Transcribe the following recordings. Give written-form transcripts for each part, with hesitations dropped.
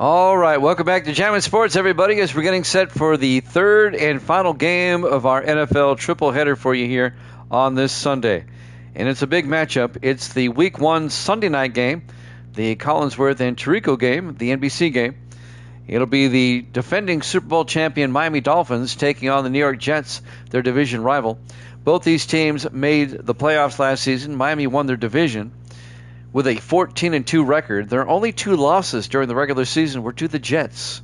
All right, welcome back to Jammin' Sports, everybody, as we're getting set for the third and final game of our NFL triple header for you here on this Sunday. And it's a big matchup. It's the Week 1 Sunday night game, the Collinsworth and Tirico game, the NBC game. It'll be the defending Super Bowl champion Miami Dolphins taking on the New York Jets, their division rival. Both these teams made the playoffs last season. Miami won their division with a 14-2 record. Their only two losses during the regular season were to the Jets.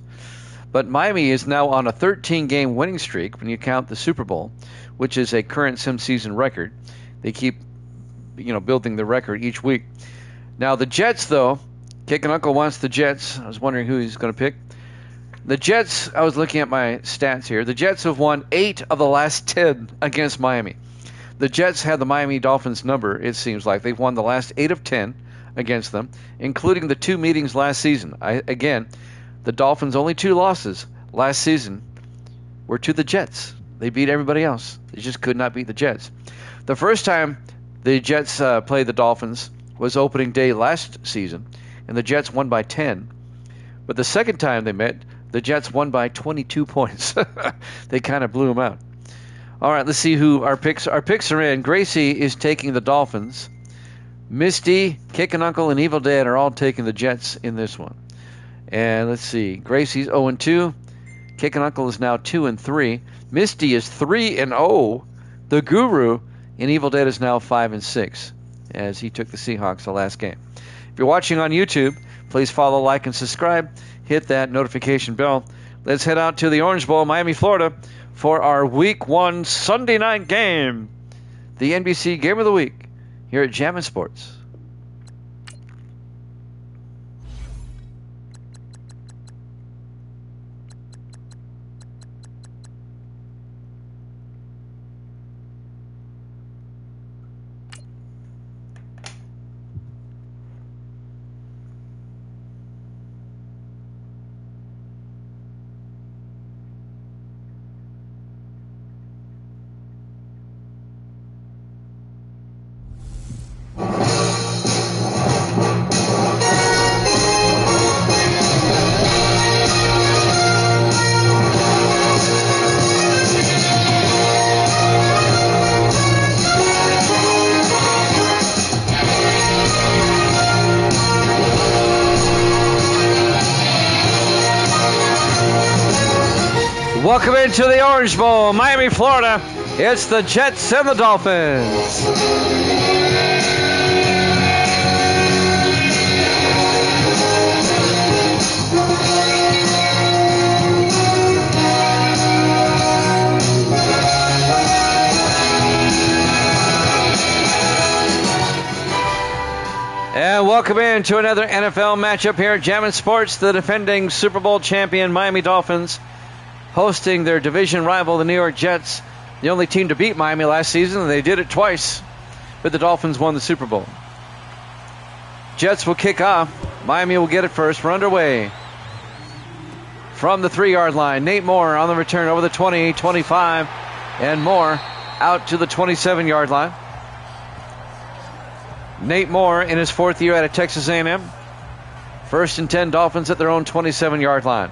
But Miami is now on a 13-game winning streak when you count the Super Bowl, which is a current sim season record. They keep, building the record each week. Now the Jets, though, Kicking Uncle wants the Jets. I was wondering who he's going to pick. The Jets, I was looking at my stats here. The Jets have won 8 of the last 10 against Miami. The Jets had the Miami Dolphins number, it seems like. They've won the last 8 of 10 against them, including the 2 meetings last season. Again, the Dolphins' only 2 losses last season were to the Jets. They beat everybody else. They just could not beat the Jets. The first time the Jets played the Dolphins was opening day last season, and the Jets won by 10. But the second time they met, the Jets won by 22 points. They kind of blew them out. All right, let's see who our picks are in. Gracie is taking the Dolphins. Misty, Kicking Uncle, and Evil Dad are all taking the Jets in this one. And let's see. Gracie's 0-2. Kicking Uncle is now 2-3. Misty is 3-0. The Guru and Evil Dad is now 5-6, as he took the Seahawks the last game. If you're watching on YouTube, please follow, like, and subscribe. Hit that notification bell. Let's head out to the Orange Bowl, Miami, Florida, for our Week 1 Sunday night game, the NBC Game of the Week, here at Jammin' Sports. Welcome into the Orange Bowl, Miami, Florida. It's the Jets and the Dolphins. And welcome into another NFL matchup here at Jammin' Sports. The defending Super Bowl champion Miami Dolphins hosting their division rival, the New York Jets, the only team to beat Miami last season, and they did it twice, but the Dolphins won the Super Bowl. Jets will kick off. Miami will get it first. We're underway. From the 3-yard line, Nate Moore on the return over the 20, 25, and Moore out to the 27-yard line. Nate Moore in his 4th year out of Texas A&M. 1st and 10 Dolphins at their own 27-yard line.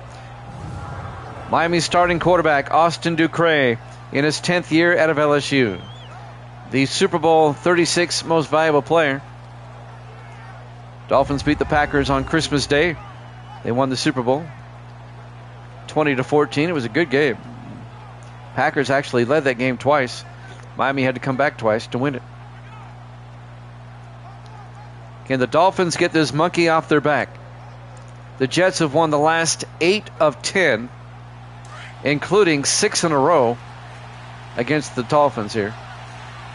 Miami's starting quarterback, Austin Ducre, in his 10th year out of LSU. The Super Bowl 36 most valuable player. Dolphins beat the Packers on Christmas Day. They won the Super Bowl 20-14. It was a good game. Packers actually led that game twice. Miami had to come back twice to win it. Can the Dolphins get this monkey off their back? The Jets have won the last 8 of 10, including 6 in a row against the Dolphins here.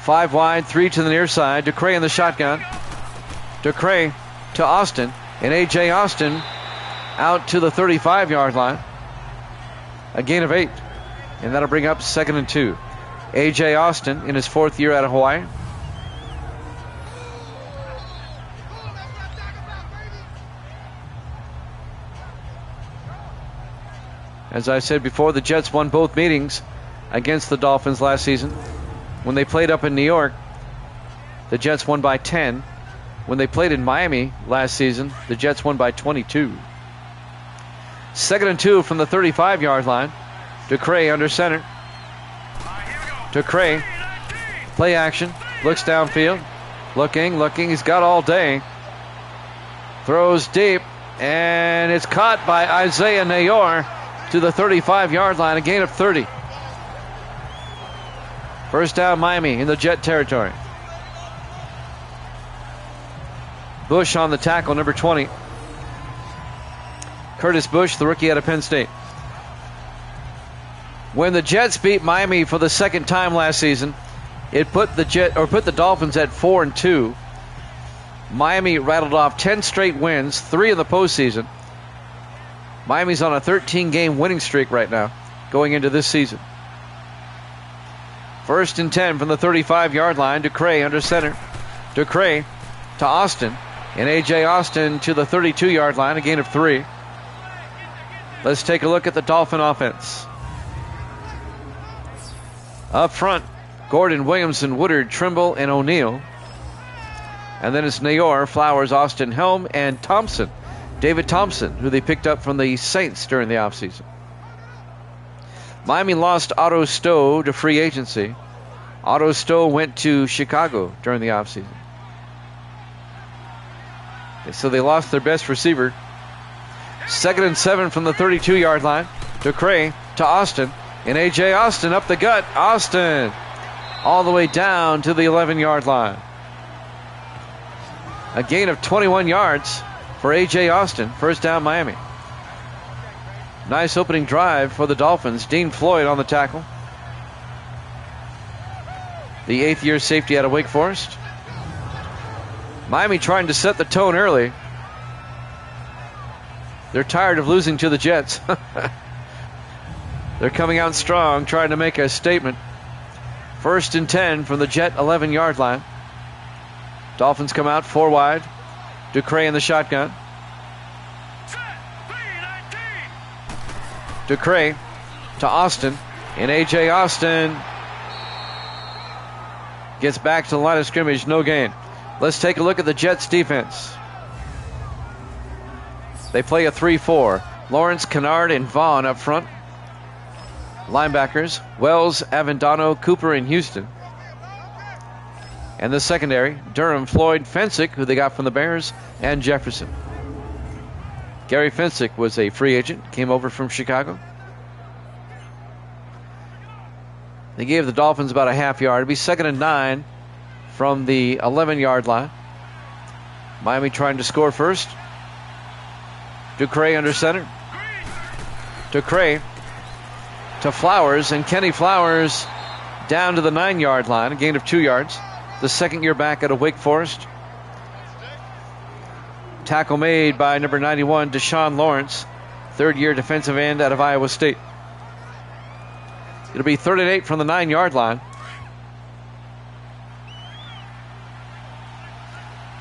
5 wide, 3 to the near side. Ducre in the shotgun. Ducre to Austin, and A.J. Austin out to the 35-yard line. A gain of 8, and that'll bring up 2nd and 2. A.J. Austin in his 4th year out of Hawaii. As I said before, the Jets won both meetings against the Dolphins last season. When they played up in New York, the Jets won by 10. When they played in Miami last season, the Jets won by 22. 2nd and 2 from the 35-yard line. DeCray under center. DeCray, play action, looks downfield. Looking. He's got all day. Throws deep, and it's caught by Isaiah Nayor to the 35-yard line, a gain of 30. First down, Miami in the Jet territory. Bush on the tackle, number 20. Curtis Bush, the rookie out of Penn State. When the Jets beat Miami for the second time last season, it put the Dolphins at 4-2. Miami rattled off 10 straight wins, 3 in the postseason. Miami's on a 13-game winning streak right now, going into this season. 1st and 10 from the 35-yard line. DeCray under center. DeCray to Austin. And A.J. Austin to the 32-yard line, a gain of 3. Let's take a look at the Dolphin offense. Up front, Gordon, Williamson, Woodard, Trimble, and O'Neal. And then it's Nayor, Flowers, Austin, Helm, and Thompson. David Thompson, who they picked up from the Saints during the offseason. Miami lost Otto Stowe to free agency. Otto Stowe went to Chicago during the offseason. So they lost their best receiver. 2nd and 7 from the 32-yard line. DeCray to Austin. And A.J. Austin up the gut. Austin all the way down to the 11-yard line. A gain of 21 yards for A.J. Austin. First down, Miami. Nice opening drive for the Dolphins. Dean Floyd on the tackle. The 8th-year safety out of Wake Forest. Miami trying to set the tone early. They're tired of losing to the Jets. They're coming out strong, trying to make a statement. 1st and 10 from the Jet 11-yard line. Dolphins come out 4 wide. DeCray in the shotgun. DeCray to Austin. And A.J. Austin gets back to the line of scrimmage. No gain. Let's take a look at the Jets defense. They play a 3-4. Lawrence, Kennard, and Vaughn up front. Linebackers, Wells, Avendano, Cooper, and Houston. And the secondary, Durham, Floyd, Fensick, who they got from the Bears, and Jefferson. Gary Fensick was a free agent, came over from Chicago. They gave the Dolphins about a half yard. It'd be 2nd and 9 from the 11-yard line. Miami trying to score first. DeCray under center. DeCray to Flowers, and Kenny Flowers down to the 9-yard line, a gain of 2 yards. The 2nd-year back out of Wake Forest. Tackle made by number 91, Deshaun Lawrence, 3rd-year defensive end out of Iowa State. It'll be 3rd and 8 from the 9-yard line.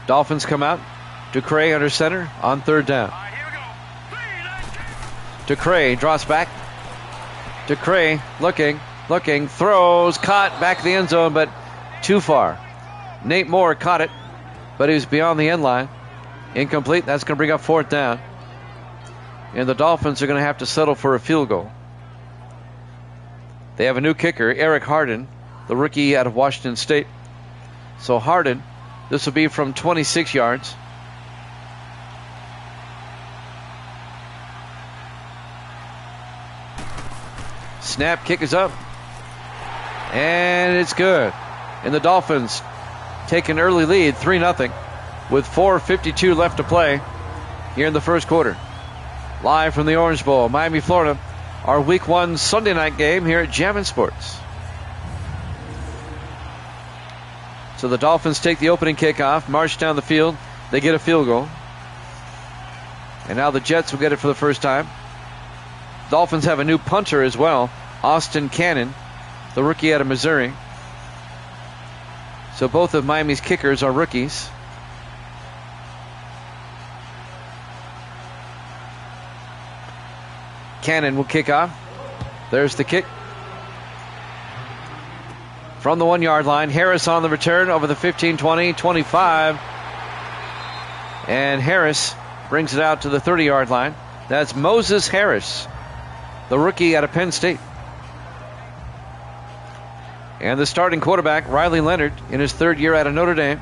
Dolphins come out. DeCray under center on 3rd down. DeCray draws back. DeCray looking, throws, caught back to the end zone, but too far. Nate Moore caught it, but he was beyond the end line. Incomplete. That's going to bring up 4th down. And the Dolphins are going to have to settle for a field goal. They have a new kicker, Eric Harden, the rookie out of Washington State. So Harden, this will be from 26 yards. Snap, kick is up. And it's good. And the Dolphins take an early lead, 3-0, with 4:52 left to play here in the first quarter. Live from the Orange Bowl, Miami, Florida, our Week 1 Sunday night game here at Jammin' Sports. So the Dolphins take the opening kickoff, march down the field. They get a field goal. And now the Jets will get it for the first time. Dolphins have a new punter as well, Austin Cannon, the rookie out of Missouri. So both of Miami's kickers are rookies. Cannon will kick off. There's the kick. From the 1-yard line, Harris on the return over the 15, 20, 25. And Harris brings it out to the 30-yard line. That's Moses Harris, the rookie out of Penn State. And the starting quarterback, Riley Leonard, in his third year out of Notre Dame.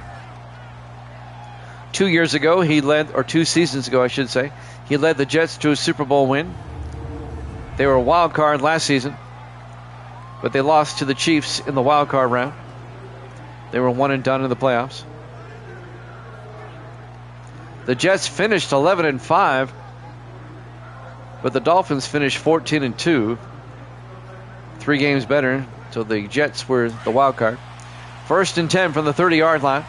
2 years ago, he led, or 2 seasons ago, I should say, he led the Jets to a Super Bowl win. They were a wild card last season, but they lost to the Chiefs in the wild card round. They were one and done in the playoffs. The Jets finished 11-5, but the Dolphins finished 14-2. 3 games better, so the Jets were the wild card. 1st and 10 from the 30-yard line.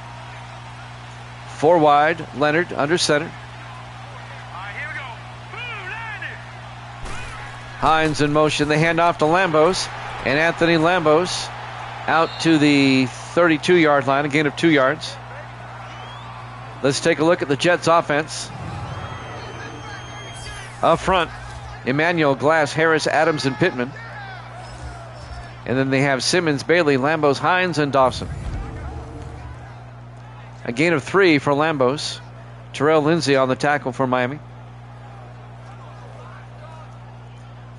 4 wide, Leonard under center. Hines in motion. They hand off to Lambos, and Anthony Lambos out to the 32-yard line, a gain of 2 yards. Let's take a look at the Jets offense. Up front, Emmanuel, Glass, Harris, Adams, and Pittman. And then they have Simmons, Bailey, Lambos, Hines, and Dawson. A gain of 3 for Lambos. Terrell Lindsay on the tackle for Miami.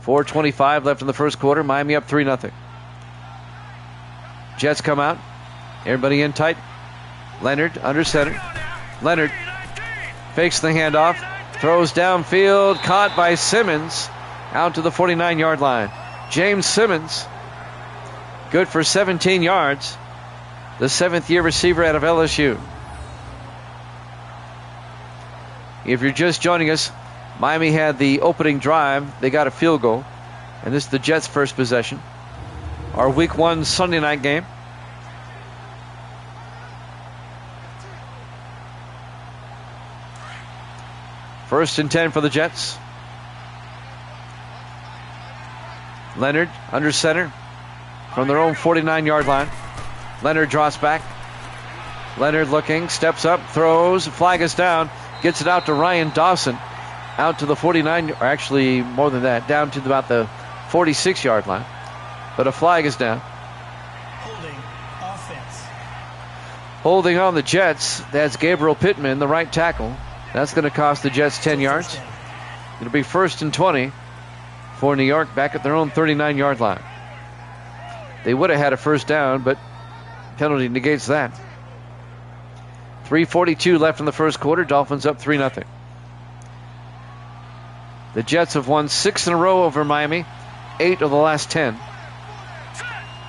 4:25 left in the first quarter. Miami up 3-0. Jets come out. Everybody in tight. Leonard under center. Leonard fakes the handoff. Throws downfield. Caught by Simmons. Out to the 49-yard line. James Simmons. Good for 17 yards. The 7th-year receiver out of LSU. If you're just joining us, Miami had the opening drive. They got a field goal. And this is the Jets' first possession. Our Week 1 Sunday night game. First and 10 for the Jets. Leonard under center from their own 49-yard line. Leonard draws back. Leonard looking, steps up, throws, flag is down, gets it out to Ryan Dawson, out to the 49, or actually more than that, down to about the 46-yard line. But a flag is down. Holding offense. Holding on the Jets, that's Gabriel Pittman, the right tackle. That's going to cost the Jets 10 yards. It'll be 1st and 20 for New York back at their own 39-yard line. They would have had a first down, but penalty negates that. 3:42 left in the first quarter. Dolphins up 3-0. The Jets have won 6 in a row over Miami, 8 of the last 10.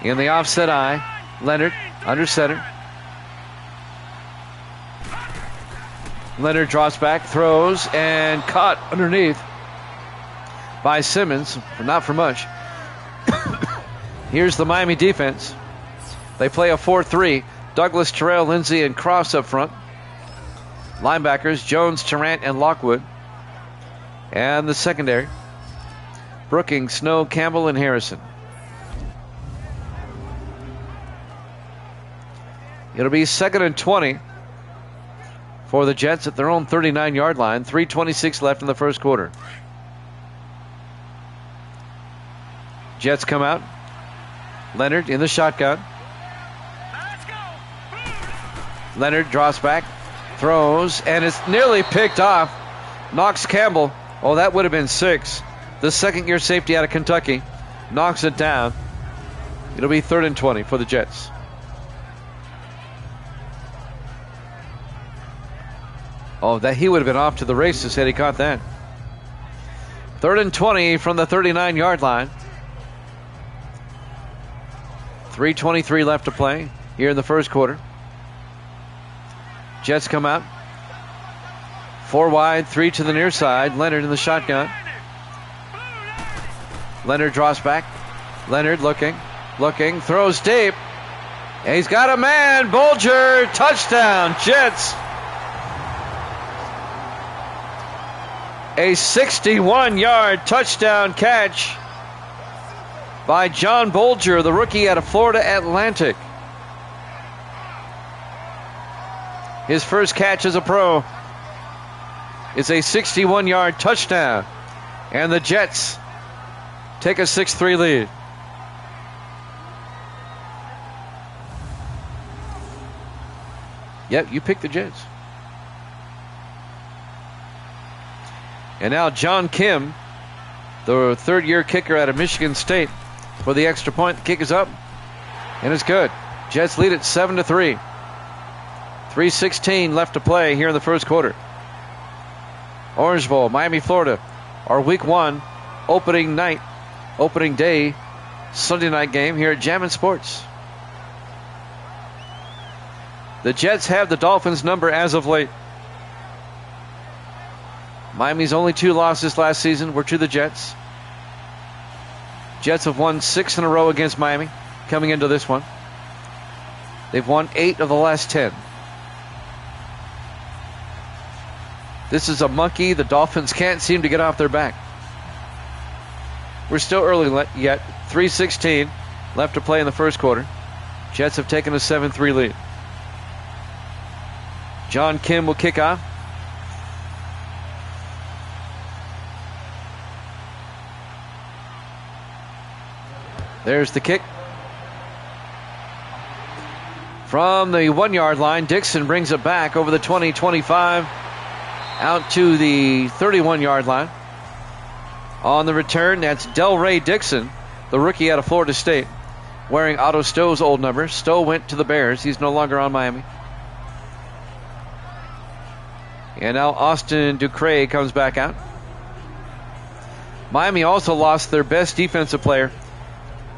In the offset eye, Leonard under center. Leonard draws back, throws, and caught underneath by Simmons, but not for much. Here's the Miami defense. They play a 4-3. Douglas, Terrell, Lindsay, and Cross up front. Linebackers, Jones, Tarrant, and Lockwood. And the secondary, Brookings, Snow, Campbell, and Harrison. It'll be 2nd and 20 for the Jets at their own 39-yard line. 3:26 left in the first quarter. Jets come out. Leonard in the shotgun. Leonard draws back, throws, and it's nearly picked off. Knocks Campbell. Oh, that would have been 6. The 2nd-year safety out of Kentucky knocks it down. It'll be 3rd and 20 for the Jets. Oh, that he would have been off to the races had he caught that. 3rd and 20 from the 39-yard line. 3:23 left to play here in the first quarter. Jets come out. 4 wide, 3 to the near side. Leonard in the shotgun. Leonard draws back. Leonard looking, throws deep. And he's got a man. Bulger, touchdown, Jets. A 61-yard touchdown catch by John Bulger, the rookie out of Florida Atlantic. His first catch as a pro. It's a 61-yard touchdown. And the Jets take a 6-3 lead. Yep, you picked the Jets. And now John Kim, the third-year kicker out of Michigan State, for the extra point. The kick is up, and it's good. Jets lead it 7-3. 3:16 left to play here in the first quarter. Orange Bowl, Miami, Florida. Our week 1 opening day, Sunday night game here at Jammin' Sports. The Jets have the Dolphins' number as of late. Miami's only 2 losses last season were to the Jets. Jets have won 6 in a row against Miami coming into this one. They've won 8 of the last 10. This is a monkey the Dolphins can't seem to get off their back. We're still early yet. 3:16 left to play in the first quarter. Jets have taken a 7-3 lead. John Kim will kick off. There's the kick. From the 1-yard line, Dixon brings it back over the 20-25 out to the 31-yard line. On the return, that's Delray Dixon, the rookie out of Florida State, wearing Otto Stowe's old number. Stowe went to the Bears. He's no longer on Miami. And now Austin Ducre comes back out. Miami also lost their best defensive player,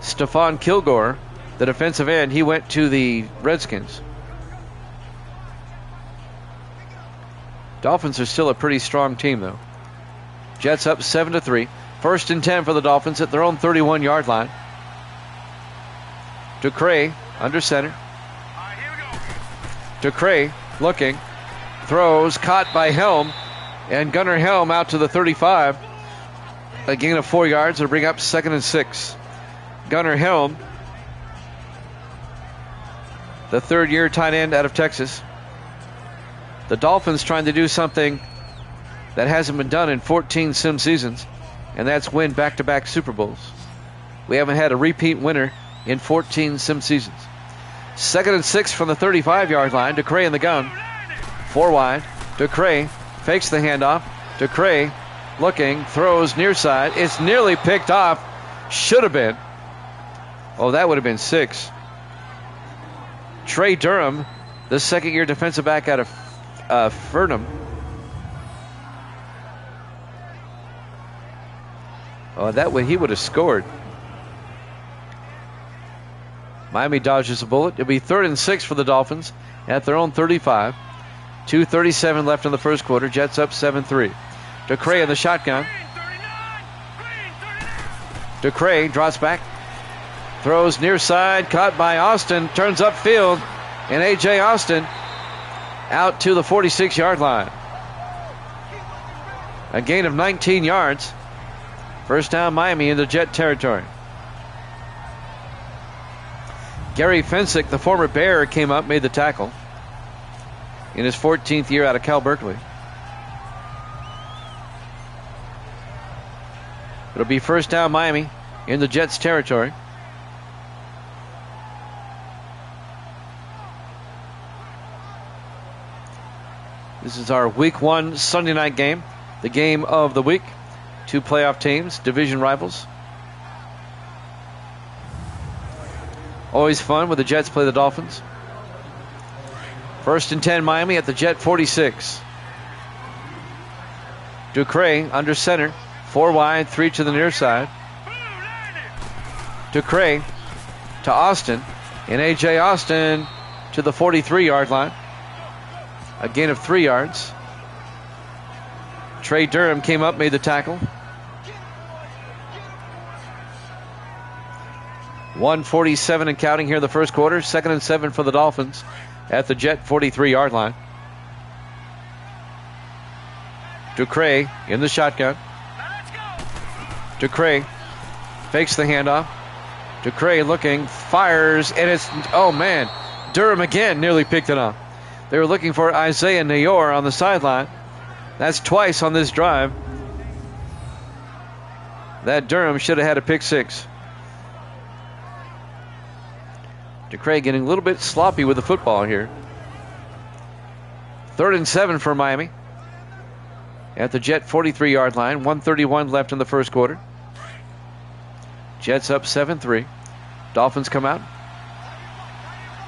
Stephon Kilgore, the defensive end. He went to the Redskins. Dolphins are still a pretty strong team, though. Jets up 7-3. 1st and 10 for the Dolphins at their own 31-yard line. Ducre under center. Ducre looking. Throws, caught by Helm. And Gunnar Helm out to the 35. A gain of 4 yards. It'll bring up 2nd and 6. Gunnar Helm, the third-year tight end out of Texas. The Dolphins trying to do something that hasn't been done in 14 sim seasons, and that's win back-to-back Super Bowls. We haven't had a repeat winner in 14 sim seasons. 2nd and 6 from the 35-yard line. Ducre in the gun. 4 wide. Ducre fakes the handoff. Ducre looking, throws near side. It's nearly picked off. Should have been. Oh, that would have been 6. Trey Durham, the second-year defensive back out of Furnham. Oh, that way he would have scored. Miami dodges a bullet. It'll be 3rd and 6 for the Dolphins at their own 35. 2:37 left in the first quarter. Jets up 7-3. Ducre in the shotgun. Ducre drops back. Throws near side. Caught by Austin. Turns upfield. And A.J. Austin out to the 46-yard line. A gain of 19 yards. First down, Miami into Jet territory. Gary Fensick, the former Bear, came up, made the tackle in his 14th year out of Cal Berkeley. It'll be first down, Miami in the Jets territory. This is our week 1 Sunday night game, the game of the week. 2 playoff teams, division rivals. Always fun when the Jets play the Dolphins. 1st and 10 Miami at the Jet 46. Ducre under center. 4 wide, 3 to the near side. Ducre to Austin. And A.J. Austin to the 43-yard line. A gain of 3 yards. Trey Durham came up, made the tackle. 1:47 and counting here in the first quarter. 2nd and 7 for the Dolphins at the Jet 43-yard line. Ducre in the shotgun. Ducre fakes the handoff. Ducre looking, fires, and it's, oh man, Durham again nearly picked it off. They were looking for Isaiah Nayor on the sideline. That's twice on this drive. That Durham should have had a pick 6. Ducre getting a little bit sloppy with the football here. 3rd and 7 for Miami. at the Jet 43-yard line. 1:31 left in the first quarter. Jets up 7-3. Dolphins come out.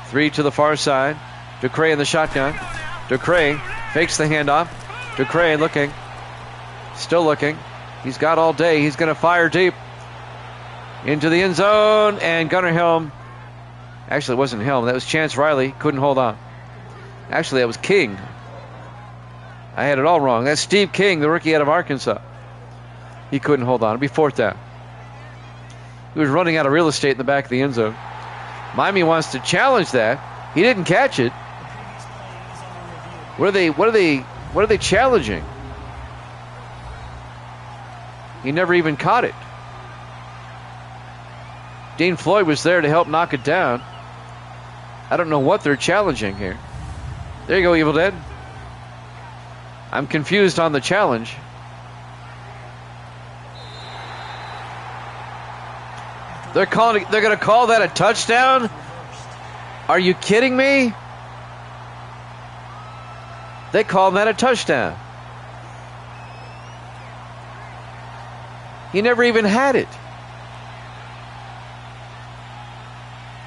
3 to the far side. Ducray in the shotgun. Ducray fakes the handoff. Ducray looking. Still looking. He's got all day. He's going to fire deep into the end zone. And Gunnar Helm. Actually, it wasn't Helm. That was Chance Riley. Couldn't hold on. Actually, that was King. I had it all wrong. That's Steve King, the rookie out of Arkansas. He couldn't hold on. It'll be fourth down. He was running out of real estate in the back of the end zone. Miami wants to challenge that. He didn't catch it. What are they challenging? He never even caught it. Dean Floyd was there to help knock it down. I don't know what they're challenging here. There you go, Evil Dead. I'm confused on the challenge. They're going to call that a touchdown? Are you kidding me? They called that a touchdown. He never even had it.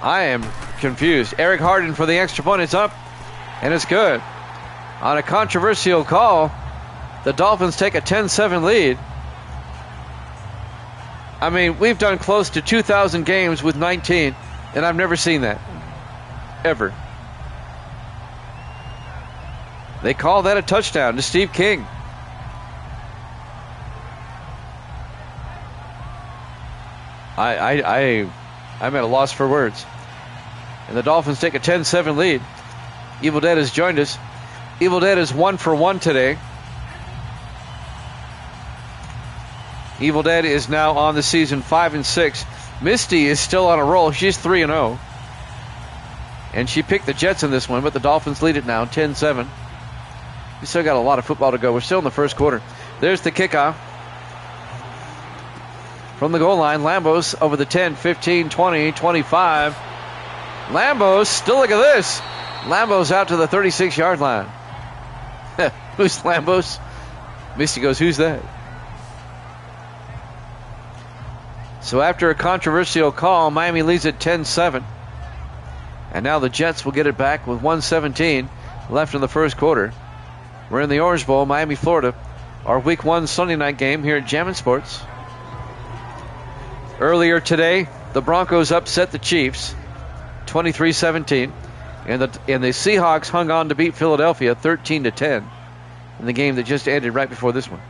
I am confused. Eric Harden for the extra point. It's up, and it's good. On a controversial call, the Dolphins take a 10-7 lead. I mean, we've done close to 2,000 games with 19, and I've never seen that. Ever. They call that a touchdown to Steve King. I'm at a loss for words. And the Dolphins take a 10-7 lead. Evil Dead has joined us. Evil Dead is 1 for 1 today. Evil Dead is now on the season 5-6. Misty is still on a roll. She's 3-0. And she picked the Jets in this one, but the Dolphins lead it now, 10-7. We still got a lot of football to go. We're still in the first quarter. There's the kickoff. From the goal line, Lambos over the 10, 15, 20, 25. Lambos, still look at this. Lambos out to the 36-yard line. Who's Lambos? Misty goes, who's that? So after a controversial call, Miami leads at 10-7. And now the Jets will get it back with 1:17 left in the first quarter. We're in the Orange Bowl, Miami, Florida. Our Week 1 Sunday night game here at Jammin' Sports. Earlier today, the Broncos upset the Chiefs 23-17. And the Seahawks hung on to beat Philadelphia 13-10 in the game that just ended right before this one.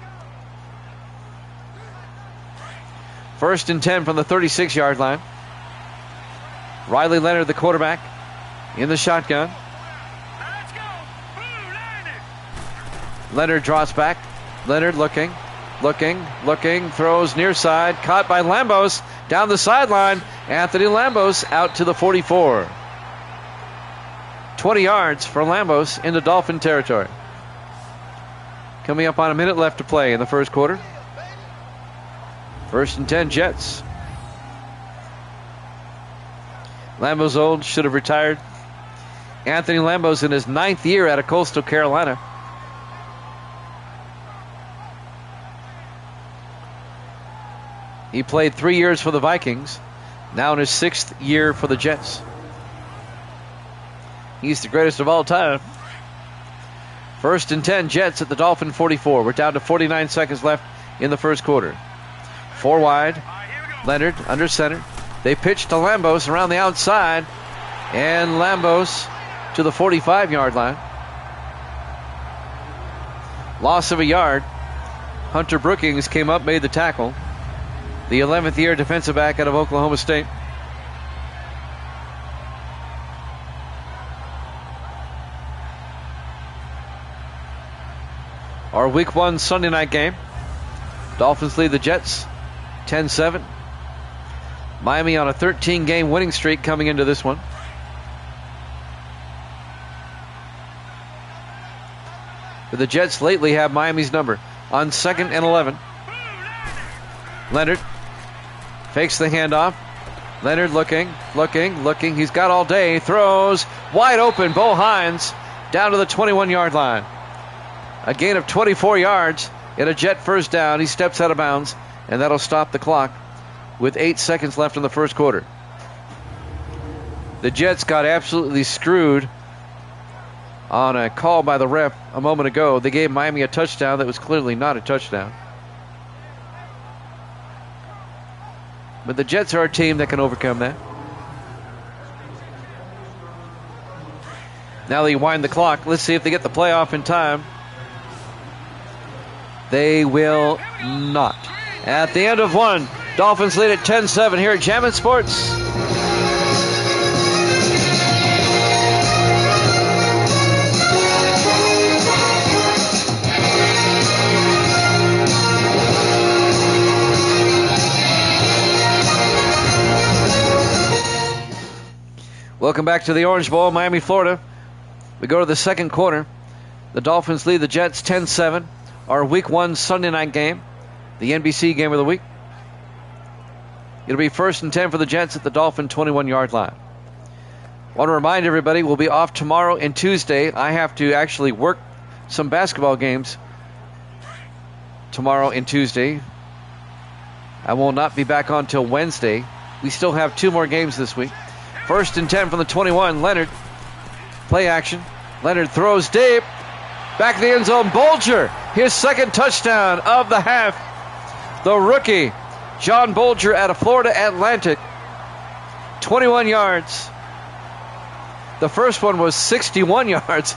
1st and 10 from the 36-yard line. Riley Leonard, the quarterback, in the shotgun. Leonard drops back. Leonard looking, throws near side, caught by Lambos down the sideline. Anthony Lambos out to the 44. 20 yards for Lambos into Dolphin territory. Coming up on a minute left to play in the first quarter. 1st and 10 Jets. Lambos old, should have retired. Anthony Lambos in his 9th year out of Coastal Carolina. He played 3 years for the Vikings, now in his 6th year for the Jets. He's the greatest of all time. 1st and 10 Jets at the Dolphin 44. We're down to 49 seconds left in the first quarter. 4 wide. Leonard under center. They pitch to Lambos around the outside. And Lambos to the 45-yard line. Loss of a yard. Hunter Brookings came up, made the tackle. The 11th year defensive back out of Oklahoma State. Our Week 1 Sunday night game. Dolphins lead the Jets 10-7. Miami on a 13-game winning streak coming into this one. But the Jets lately have Miami's number on 2nd and 11. Leonard fakes the handoff. Leonard looking. He's got all day. Throws wide open. Bo Hines down to the 21-yard line. A gain of 24 yards And a Jet first down. He steps out of bounds, and that'll stop the clock with 8 seconds left in the first quarter. The Jets got absolutely screwed on a call by the ref a moment ago. They gave Miami a touchdown that was clearly not a touchdown. But the Jets are a team that can overcome that. Now they wind the clock. Let's see if they get the playoff in time. They will not. At the end of one, Dolphins lead at 10-7 here at Jammin' Sports. Welcome back to the Orange Bowl, Miami, Florida. We go to the second quarter. The Dolphins lead the Jets 10-7. Our Week 1 Sunday night game, the NBC game of the week. It'll be 1st and 10 for the Jets at the Dolphin 21-yard line. I want to remind everybody we'll be off tomorrow and Tuesday. I have to actually work some basketball games tomorrow and Tuesday. I will not be back on till Wednesday. We still have 2 more games this week. 1st and 10 from the 21. Leonard. Play action. Leonard throws deep. Back of the end zone. Bolger. His second touchdown of the half. The rookie, John Bolger, out of Florida Atlantic. 21 yards. The first one was 61 yards.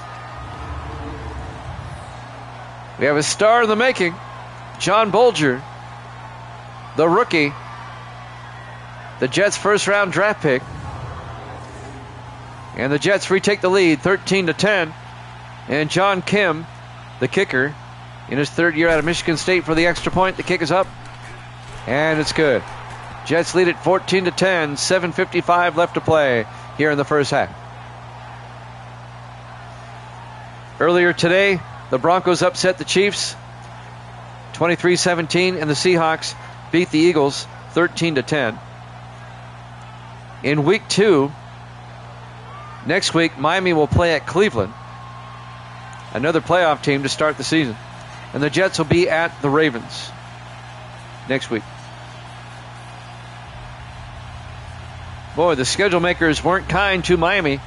We have a star in the making. John Bolger, the rookie. The Jets' first-round draft pick. And the Jets retake the lead, 13-10. And John Kim, the kicker, in his 3rd year out of Michigan State for the extra point. The kick is up, and it's good. Jets lead it 14-10, 7:55 left to play here in the first half. Earlier today, the Broncos upset the Chiefs 23-17, and the Seahawks beat the Eagles 13-10. In Week 2, next week, Miami will play at Cleveland, another playoff team to start the season. And the Jets will be at the Ravens next week. Boy, the schedule makers weren't kind to Miami.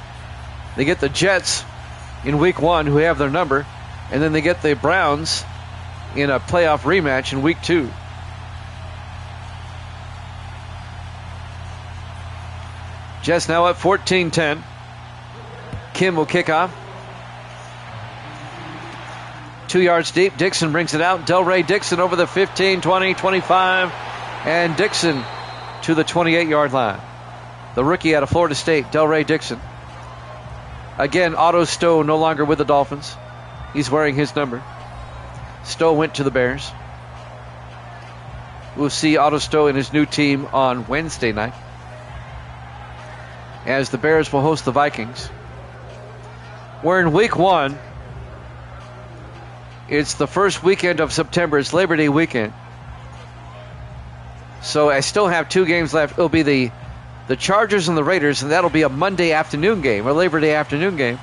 They get the Jets in Week 1, who have their number, and then they get the Browns in a playoff rematch in Week 2. Jets now up 14-10. Kim will kick off. 2 yards deep. Dixon brings it out. Delray Dixon over the 15, 20, 25. And Dixon to the 28-yard line. The rookie out of Florida State, Delray Dixon. Again, Otto Stowe no longer with the Dolphins. He's wearing his number. Stowe went to the Bears. We'll see Otto Stowe and his new team on Wednesday night, as the Bears will host the Vikings. We're in Week 1. It's the first weekend of September. It's Labor Day weekend. So I still have 2 games left. It'll be the Chargers and the Raiders, and that'll be a Monday afternoon game, or Labor Day afternoon game.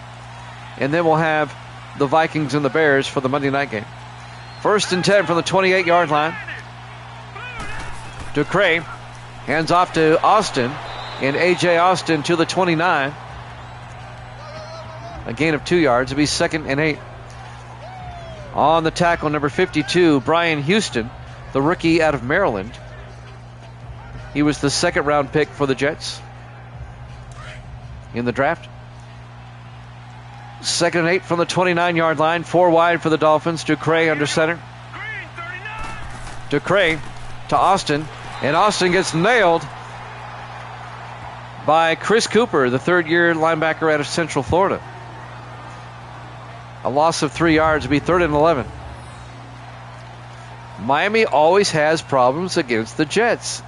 And then we'll have the Vikings and the Bears for the Monday night game. 1st and 10 from the 28-yard line. Ducray hands off to Austin, and A.J. Austin to the 29. A gain of 2 yards. It'll be 2nd and 8. On the tackle, number 52, Brian Houston, the rookie out of Maryland. He was the 2nd-round pick for the Jets in the draft. 2nd and 8 from the 29-yard line. 4 wide for the Dolphins. Ducray under center. Ducray to Austin, and Austin gets nailed by Chris Cooper, the 3rd-year linebacker out of Central Florida. A loss of 3 yards would be 3rd and 11. Miami always has problems against the Jets.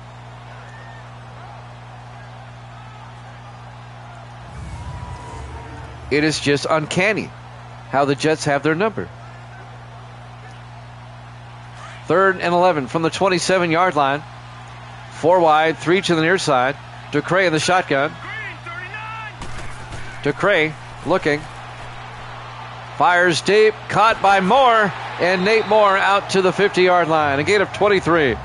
It is just uncanny how the Jets have their number. 3rd and 11 from the 27-yard line. 4 wide, 3 to the near side. Ducray in the shotgun. Ducray looking. Fires deep, caught by Moore, And Nate Moore out to the 50-yard line. A gain of 23.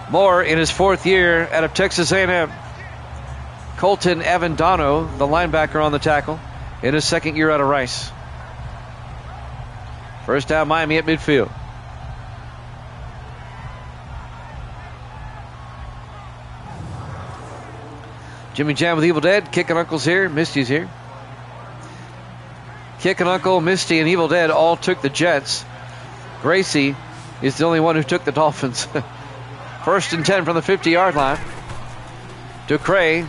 Moore in his 4th year out of Texas A&M. Colton Avendano, the linebacker, on the tackle in his 2nd year out of Rice. First down, Miami at midfield. Jimmy Jam with Evil Dead. Kicking Uncle's here. Misty's here. Kicking Uncle, Misty, and Evil Dead all took the Jets. Gracie is the only one who took the Dolphins. 1st and 10 from the 50-yard line. Ducre,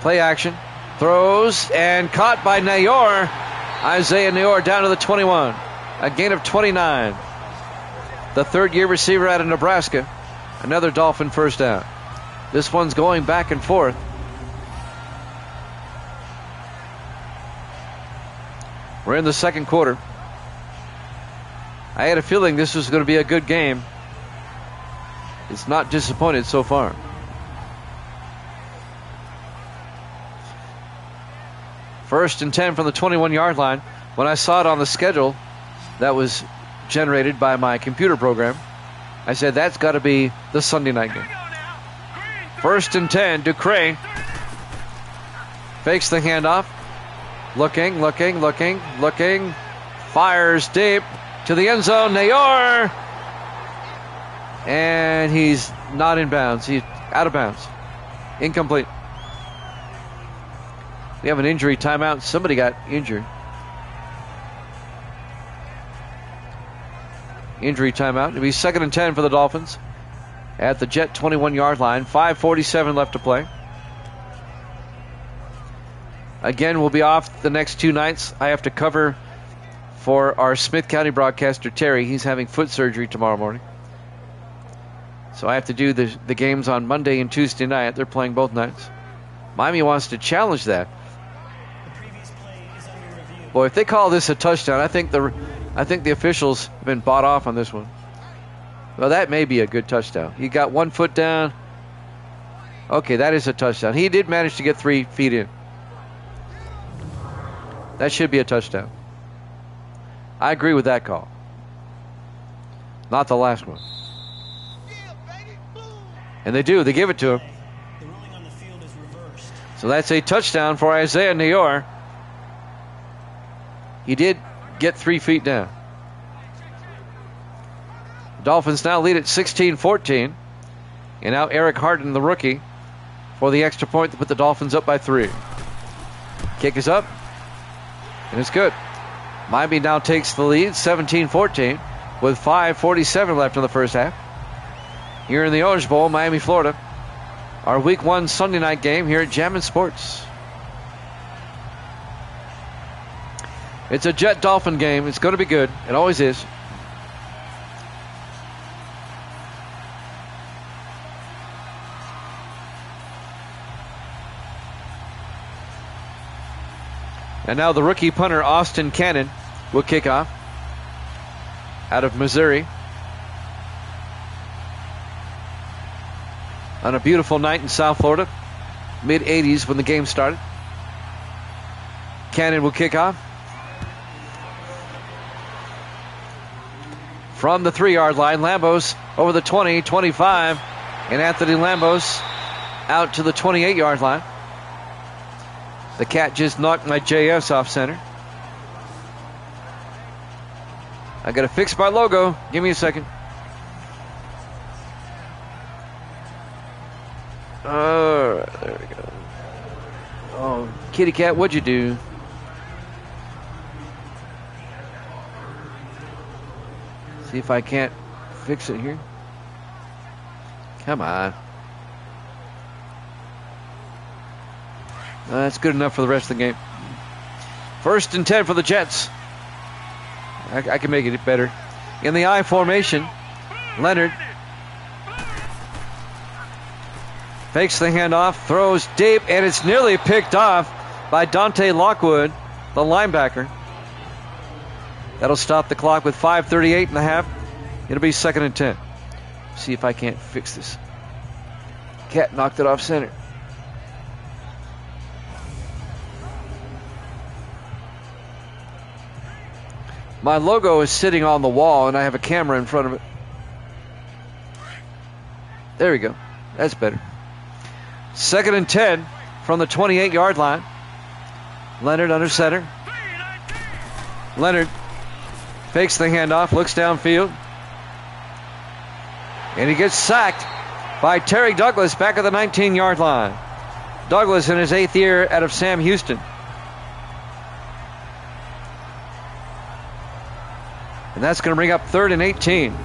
play action, throws, and caught by Nayor. Isaiah Nayor down to the 21. A gain of 29. The 3rd-year receiver out of Nebraska. Another Dolphin first down. This one's going back and forth. We're in the 2nd quarter. I had a feeling this was going to be a good game. It's not disappointed so far. First and 10 from the 21-yard line. When I saw it on the schedule that was generated by my computer program, I said that's got to be the Sunday night game. First and 10, Ducre fakes the handoff. Looking. Fires deep to the end zone. Nayor. And he's not in bounds. He's out of bounds. Incomplete. We have an injury timeout. Somebody got injured. Injury timeout. It'll be 2nd and 10 for the Dolphins at the Jet 21-yard line. 5:47 left to play. Again, we'll be off the next 2 nights. I have to cover for our Smith County broadcaster, Terry. He's having foot surgery tomorrow morning. So I have to do the games on Monday and Tuesday night. They're playing both nights. Miami wants to challenge that. Boy, if they call this a touchdown, I think the officials have been bought off on this one. Well, that may be a good touchdown. He got 1 foot down. Okay, that is a touchdown. He did manage to get 3 feet in. That should be a touchdown. I agree with that call. Not the last one. And they do. They give it to him. So that's a touchdown for Isaiah Nayor. He did get 3 feet down. Dolphins now lead at 16-14. And now Eric Harden, the rookie, for the extra point to put the Dolphins up by 3. Kick is up. And it's good. Miami now takes the lead, 17-14, with 5:47 left in the first half. Here in the Orange Bowl, Miami, Florida. Our Week 1 Sunday night game here at Jammin' Sports. It's a Jet Dolphin game. It's going to be good. It always is. And now the rookie punter, Austin Cannon, will kick off out of Missouri. On a beautiful night in South Florida, mid-80s when the game started. Cannon will kick off. From the 3-yard line, Lambos over the 20, 25, and Anthony Lambos out to the 28-yard line. The cat just knocked my JS off center. I got to fix my logo. Give me a second. All right, there we go. Oh, kitty cat, what'd you do? See if I can't fix it here. Come on. That's good enough for the rest of the game. 1st and 10 for the Jets. I can make it better. In the I formation, Leonard fakes the handoff, throws deep, and it's nearly picked off by Dante Lockwood, the linebacker. That'll stop the clock with 5:38 and a half. It'll be 2nd and 10. See if I can't fix this. Cat knocked it off center. My logo is sitting on the wall, and I have a camera in front of it. There we go. That's better. 2nd and 10 from the 28-yard line. Leonard under center. Leonard fakes the handoff, looks downfield. And he gets sacked by Terry Douglas back at the 19-yard line. Douglas in his 8th year out of Sam Houston. And that's going to bring up 3rd and 18.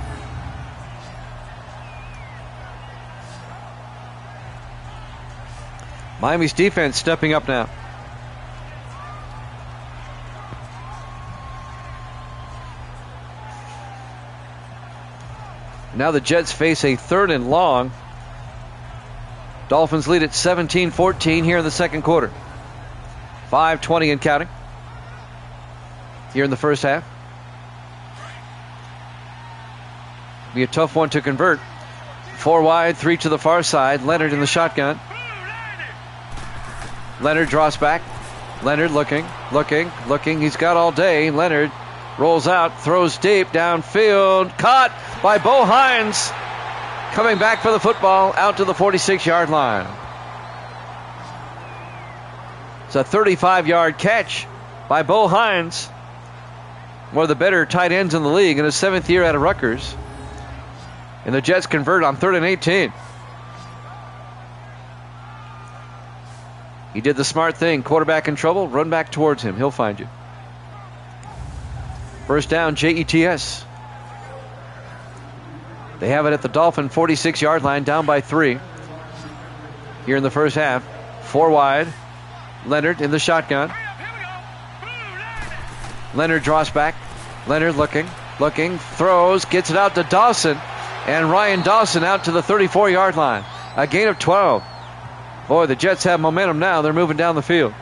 Miami's defense stepping up now. Now the Jets face a 3rd and long. Dolphins lead at 17-14 here in the second quarter. 5:20 and counting here in the first half. Be a tough one to convert. 4 wide, 3 to the far side. Leonard in the shotgun. Leonard draws back. Leonard looking. He's got all day. Leonard rolls out, throws deep downfield. Caught by Bo Hines. Coming back for the football out to the 46-yard line. It's a 35-yard catch by Bo Hines. One of the better tight ends in the league in his 7th year out of Rutgers. And the Jets convert on 3rd and 18. He did the smart thing. Quarterback in trouble, run back towards him. He'll find you. First down, Jets. They have it at the Dolphin 46-yard line, down by 3. Here in the first half. 4 wide. Leonard in the shotgun. Leonard draws back. Leonard looking, throws, gets it out to Dawson. And Ryan Dawson out to the 34-yard line. A gain of 12. Boy, the Jets have momentum now. They're moving down the field.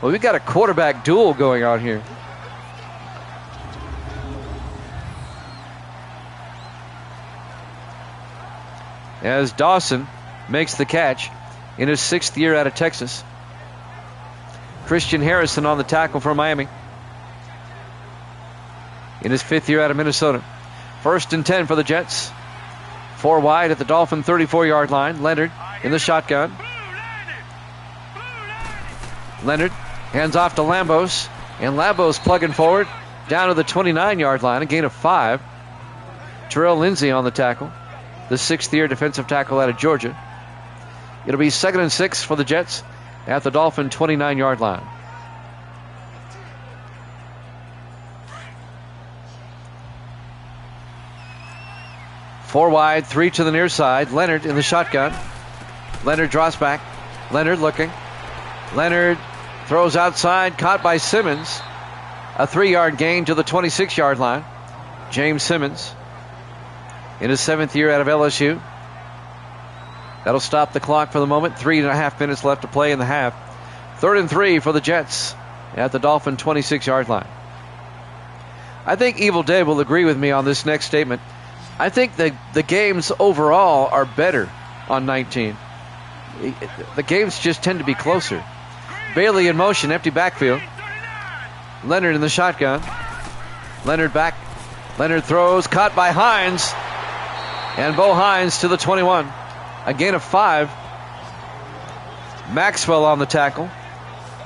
Well, we've got a quarterback duel going on here. As Dawson makes the catch in his 6th year out of Texas. Christian Harrison on the tackle for Miami. In his 5th year out of Minnesota. 1st and 10 for the Jets. 4 wide at the Dolphin 34-yard line. Leonard in the shotgun. Leonard hands off to Lambos. And Lambos plugging forward down to the 29-yard line. A gain of 5. Terrell Lindsay on the tackle. The 6th year defensive tackle out of Georgia. It'll be 2nd and 6 for the Jets at the Dolphin 29-yard line. Four wide, 3 to the near side. Leonard in the shotgun. Leonard draws back. Leonard looking. Leonard throws outside, caught by Simmons. A 3-yard gain to the 26-yard line. James Simmons in his 7th year out of LSU. That'll stop the clock for the moment. 3.5 minutes left to play in the half. 3rd and 3 for the Jets at the Dolphin 26-yard line. I think Evil Dead will agree with me on this next statement. I think the games overall are better on 19. The games just tend to be closer. Bailey in motion, empty backfield. Leonard in the shotgun. Leonard back. Leonard throws, caught by Hines. And Bo Hines to the 21. A gain of 5. Maxwell on the tackle.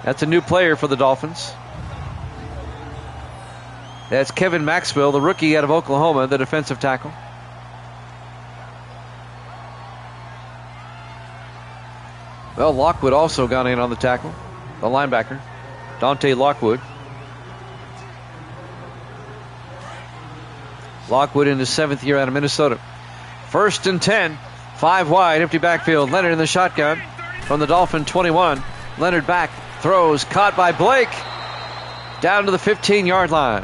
That's a new player for the Dolphins. That's Kevin Maxwell, the rookie out of Oklahoma, the defensive tackle. Well, Lockwood also gone in on the tackle. The linebacker, Dante Lockwood. Lockwood in his 7th year out of Minnesota. 1st and 10. 5 wide, empty backfield. Leonard in the shotgun from the Dolphin 21. Leonard back, throws, caught by Blake. Down to the 15-yard line.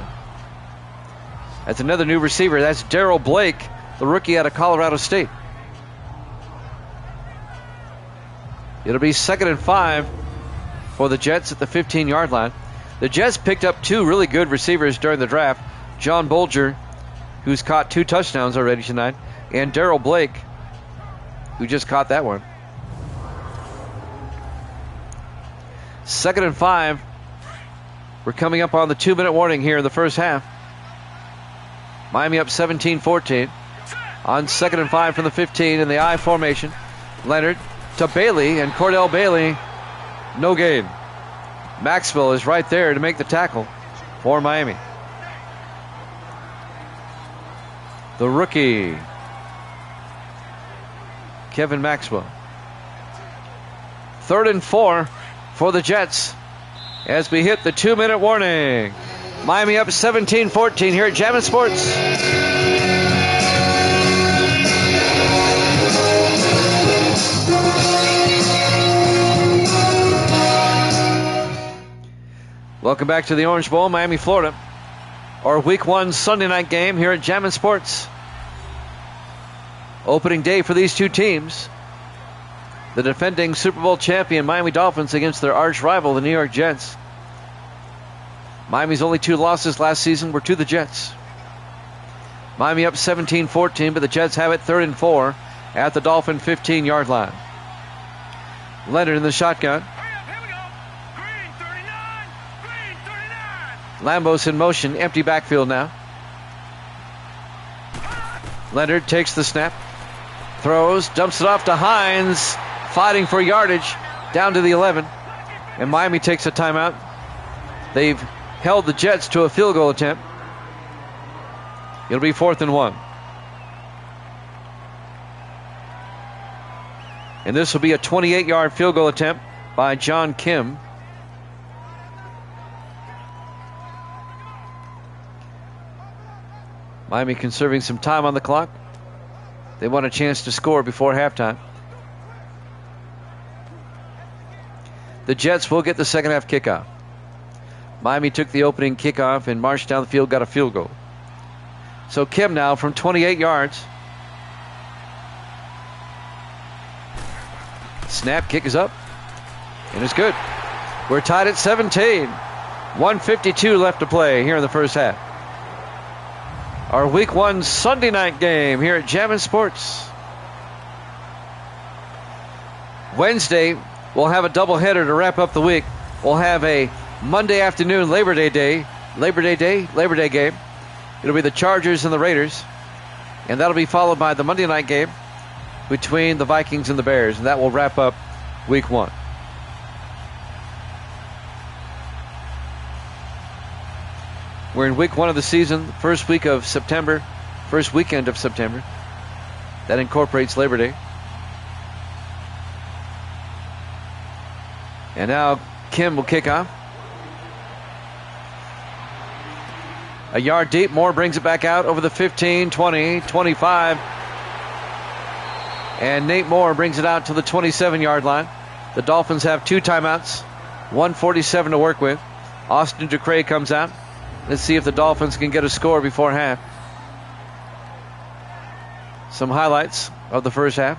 That's another new receiver. That's Darrell Blake, the rookie out of Colorado State. It'll be 2nd and 5 for the Jets at the 15-yard line. The Jets picked up 2 really good receivers during the draft. John Bolger, who's caught 2 touchdowns already tonight, and Darrell Blake, who just caught that one. 2nd and 5 We're coming up on the 2-minute warning here in the first half. Miami up 17-14. On 2nd and 5 from the 15 in the I formation. Leonard to Bailey, and Cordell Bailey, no gain. Maxwell is right there to make the tackle for Miami. The rookie, Kevin Maxwell. 3rd and 4 for the Jets as we hit the 2-minute warning. Miami up 17-14 here at Jammin' Sports. Welcome back to the Orange Bowl, Miami, Florida. Our Week 1 Sunday night game here at Jammin' Sports. Opening day for these two teams. The defending Super Bowl champion Miami Dolphins against their arch rival, the New York Jets. Miami's only 2 losses last season were to the Jets. Miami up 17-14, but the Jets have it 3rd and 4 at the Dolphin 15-yard line. Leonard in the shotgun. Lambos in motion, empty backfield now. Leonard takes the snap, throws, dumps it off to Hines, fighting for yardage, down to the 11. And Miami takes a timeout. They've held the Jets to a field goal attempt. It'll be 4th and 1. And this will be a 28-yard field goal attempt by John Kim. Miami conserving some time on the clock. They want a chance to score before halftime. The Jets will get the second half kickoff. Miami took the opening kickoff and marched down the field, got a field goal. So Kim now from 28 yards. Snap, kick is up, and it's good. We're tied at 17. 1:52 left to play here in the first half. Our Week 1 Sunday night game here at Jammin' Sports. Wednesday, we'll have a doubleheader to wrap up the week. We'll have a Monday afternoon Labor Day game. It'll be the Chargers and the Raiders. And that'll be followed by the Monday night game between the Vikings and the Bears. And that will wrap up Week 1. We're in Week 1 of the season, first weekend of September. That incorporates Labor Day. And now Kim will kick off. A yard deep. Moore brings it back out over the 15, 20, 25. And Nate Moore brings it out to the 27-yard line. The Dolphins have 2 timeouts, 1:47 to work with. Austin Ducre comes out. Let's see if the Dolphins can get a score before half. Some highlights of the first half.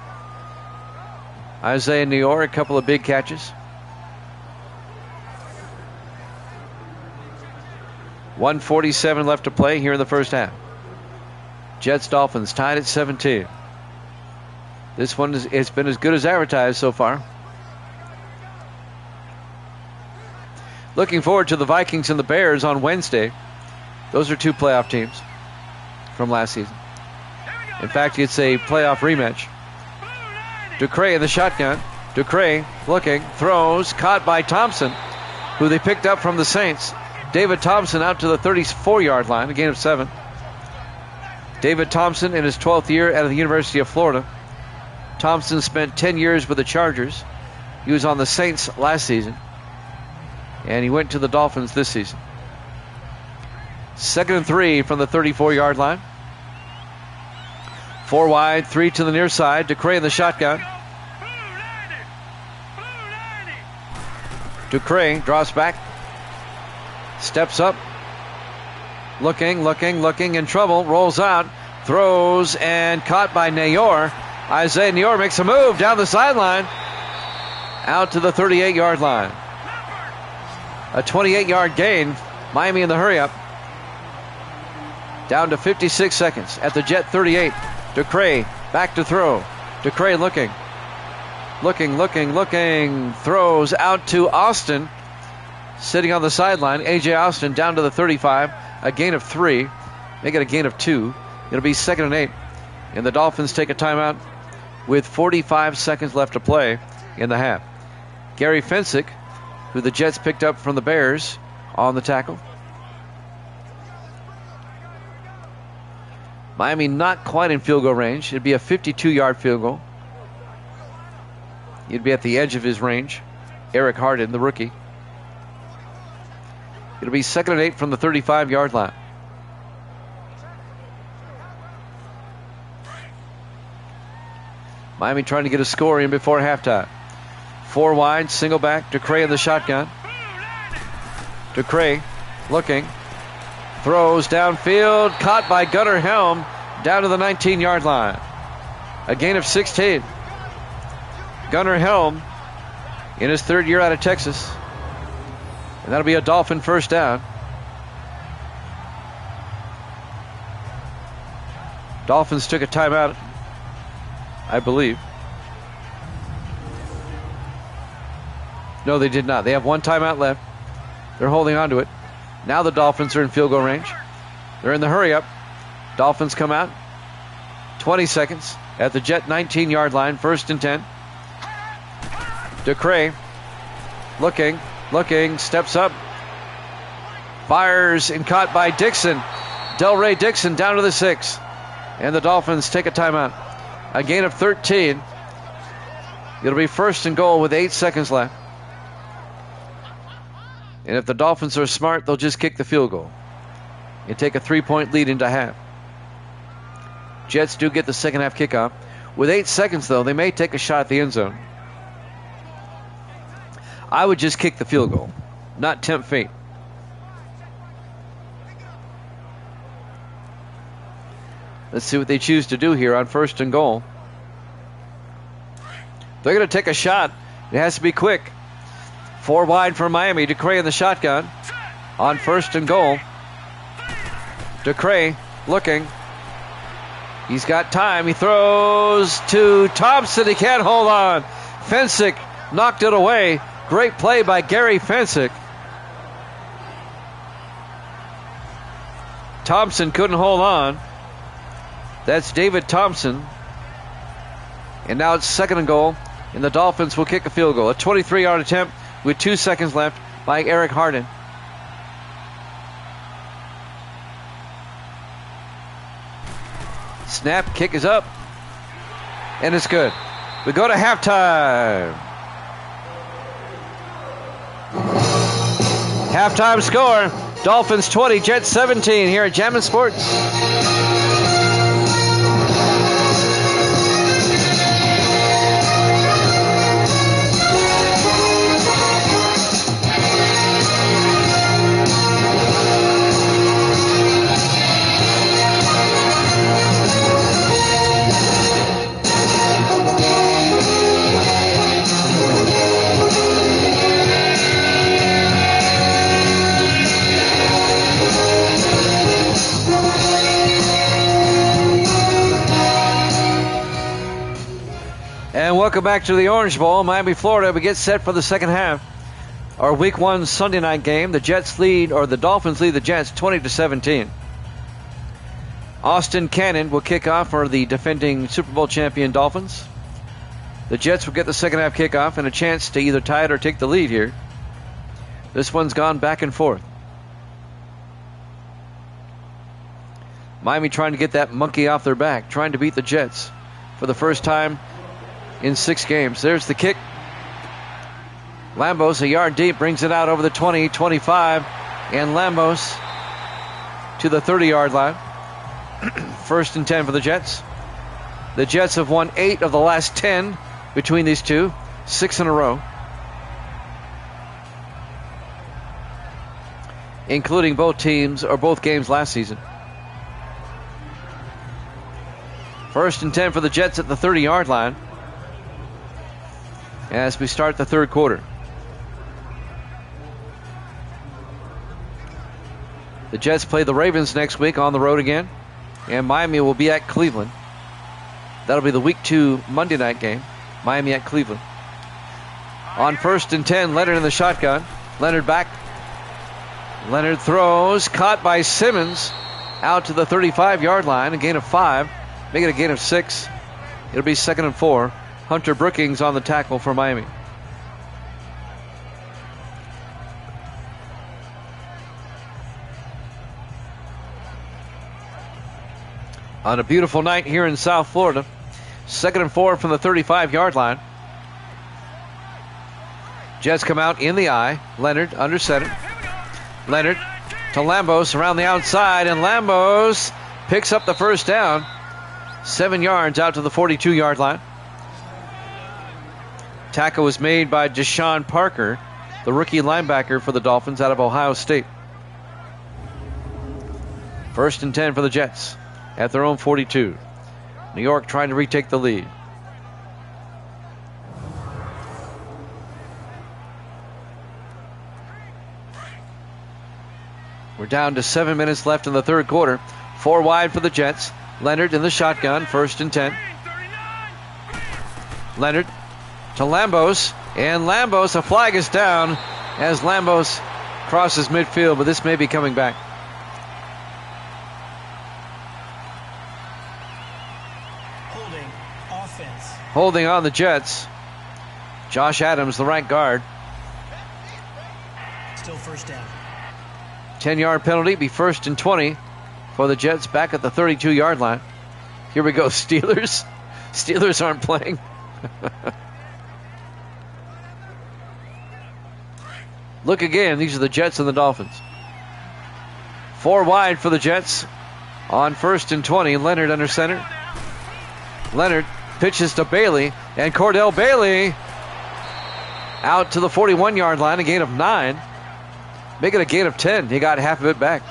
Isaiah Neyor, a couple of big catches. 1:47 left to play here in the first half. Jets Dolphins tied at 17. This one it's been as good as advertised so far. Looking forward to the Vikings and the Bears on Wednesday. Those are 2 playoff teams from last season. In fact, it's a playoff rematch. Ducre in the shotgun. Ducre looking, throws, caught by Thompson, who they picked up from the Saints. David Thompson out to the 34-yard line, a gain of 7. David Thompson in his 12th year out of the University of Florida. Thompson spent 10 years with the Chargers. He was on the Saints last season. And he went to the Dolphins this season. 2nd and 3 from the 34-yard line. 4 wide, 3 to the near side. Ducre in the shotgun. Ducre draws back. Steps up. Looking, in trouble. Rolls out. Throws and caught by Neyor. Isaiah Neyor makes a move down the sideline. Out to the 38-yard line. A 28-yard gain. Miami in the hurry-up. Down to 56 seconds at the Jet 38. Ducre back to throw. Ducre looking. Throws out to Austin. Sitting on the sideline, A.J. Austin down to the 35. A gain of 3. Make it a gain of 2. It'll be 2nd and 8. And the Dolphins take a timeout with 45 seconds left to play in the half. Gary Fensick, who the Jets picked up from the Bears, on the tackle. Miami not quite in field goal range. It'd be a 52-yard field goal. He'd be at the edge of his range. Eric Harden, the rookie. It'll be 2nd and 8 from the 35-yard line. Miami trying to get a score in before halftime. 4 wide, single back. DeCray in the shotgun. DeCray looking. Throws downfield. Caught by Gunnar Helm down to the 19-yard line. A gain of 16. Gunnar Helm in his 3rd year out of Texas. And that'll be a Dolphin first down. Dolphins took a timeout, I believe. No, they did not. They have 1 timeout left. They're holding on to it. Now the Dolphins are in field goal range. They're in the hurry up. Dolphins come out. 20 seconds at the Jet 19-yard line. 1st and 10. DeCray looking, steps up. Fires and caught by Dixon. Delray Dixon down to the 6. And the Dolphins take a timeout. A gain of 13. It'll be 1st and goal with 8 seconds left. And if the Dolphins are smart, they'll just kick the field goal and take a 3-point lead into half. Jets do get the second half kickoff. With 8 seconds, though, they may take a shot at the end zone. I would just kick the field goal, not tempt fate. Let's see what they choose to do here on 1st and goal. They're going to take a shot. It has to be quick. 4 wide for Miami. DeCray in the shotgun on 1st and goal. DeCray looking. He's got time. He throws to Thompson. He can't hold on. Fensick knocked it away. Great play by Gary Fensick. Thompson couldn't hold on. That's David Thompson. And now it's 2nd and goal. And the Dolphins will kick a field goal. A 23-yard attempt with 2 seconds left by Eric Harden. Snap, kick is up. And it's good. We go to halftime. Halftime score. Dolphins 20, Jets 17 here at Jammin' Sports. And welcome back to the Orange Bowl, Miami, Florida. We get set for the second half. Our Week 1 Sunday night game. The Dolphins lead the Jets 20-17. Austin Cannon will kick off for the defending Super Bowl champion Dolphins. The Jets will get the second half kickoff and a chance to either tie it or take the lead here. This one's gone back and forth. Miami trying to get that monkey off their back, trying to beat the Jets for the first time in 6 games. There's the kick. Lambos a yard deep, brings it out over the 20, 25, and Lambos to the 30-yard line. 1st and 10 for the Jets. The Jets have won 8 of the last 10 between these two, 6 in a row, including both games last season. 1st and 10 for the Jets at the 30-yard line as we start the third quarter. The Jets play the Ravens next week on the road again, and Miami will be at Cleveland. That'll be the Week 2 Monday night game. Miami at Cleveland. On 1st and 10, Leonard in the shotgun. Leonard back Leonard throws, caught by Simmons, out to the 35-yard line, a gain of 5, make it a gain of 6. It'll be 2nd and 4. Hunter Brookings on the tackle for Miami. On a beautiful night here in South Florida, 2nd and 4 from the 35-yard line. Jets come out in the eye. Leonard under center. Leonard to Lambos around the outside, and Lambos picks up the first down. 7 yards out to the 42-yard line. Tackle was made by Deshaun Parker, the rookie linebacker for the Dolphins out of Ohio State. 1st and 10 for the Jets at their own 42. New York trying to retake the lead. We're down to 7 minutes left in the third quarter. 4 wide for the Jets. Leonard in the shotgun, 1st and 10. Leonard to Lambos, and Lambos, a flag is down as Lambos crosses midfield, but this may be coming back. Holding on the Jets. Josh Adams, the right guard. Still first down. 10-yard penalty, be 1st and 20 for the Jets back at the 32-yard line. Here we go, Steelers. Steelers aren't playing. Look again, these are the Jets and the Dolphins. 4 wide for the Jets on 1st and 20. Leonard under center. Leonard pitches to Bailey, and Cordell Bailey out to the 41-yard line, a gain of 9. Make it a gain of 10. He got half of it back.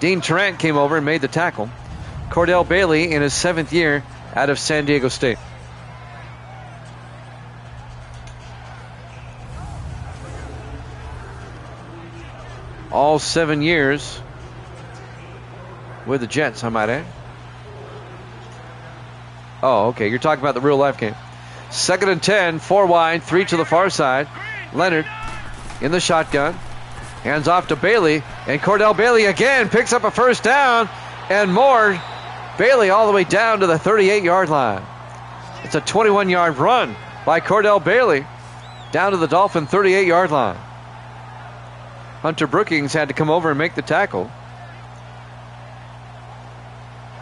Dean Tarrant came over and made the tackle. Cordell Bailey in his 7th year out of San Diego State. All 7 years with the Jets, I might add. Oh, okay. You're talking about the real life game. 2nd and 10, 4 wide, 3 to the far side. Leonard in the shotgun. Hands off to Bailey, and Cordell Bailey again picks up a first down, and more. Bailey all the way down to the 38-yard line. It's a 21-yard run by Cordell Bailey down to the Dolphin 38-yard line. Hunter Brookings had to come over and make the tackle.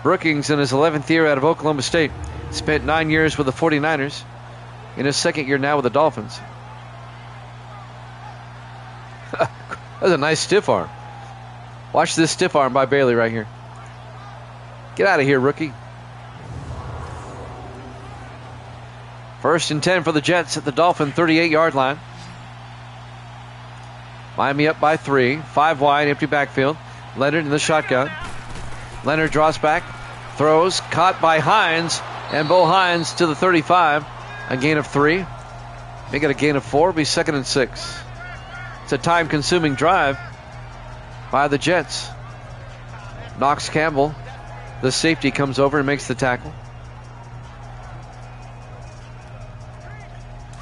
Brookings in his 11th year out of Oklahoma State. Spent 9 years with the 49ers. In his 2nd year now with the Dolphins. That's a nice stiff arm. Watch this stiff arm by Bailey right here. Get out of here, rookie. 1st and 10 for the Jets at the Dolphin 38-yard line. Miami up by 3. 5 wide, empty backfield. Leonard in the shotgun. Leonard draws back, throws, caught by Hines, and Bo Hines to the 35. A gain of 3. Make it a gain of 4. Be 2nd and 6. It's a time-consuming drive by the Jets. Knox Campbell, the safety, comes over and makes the tackle.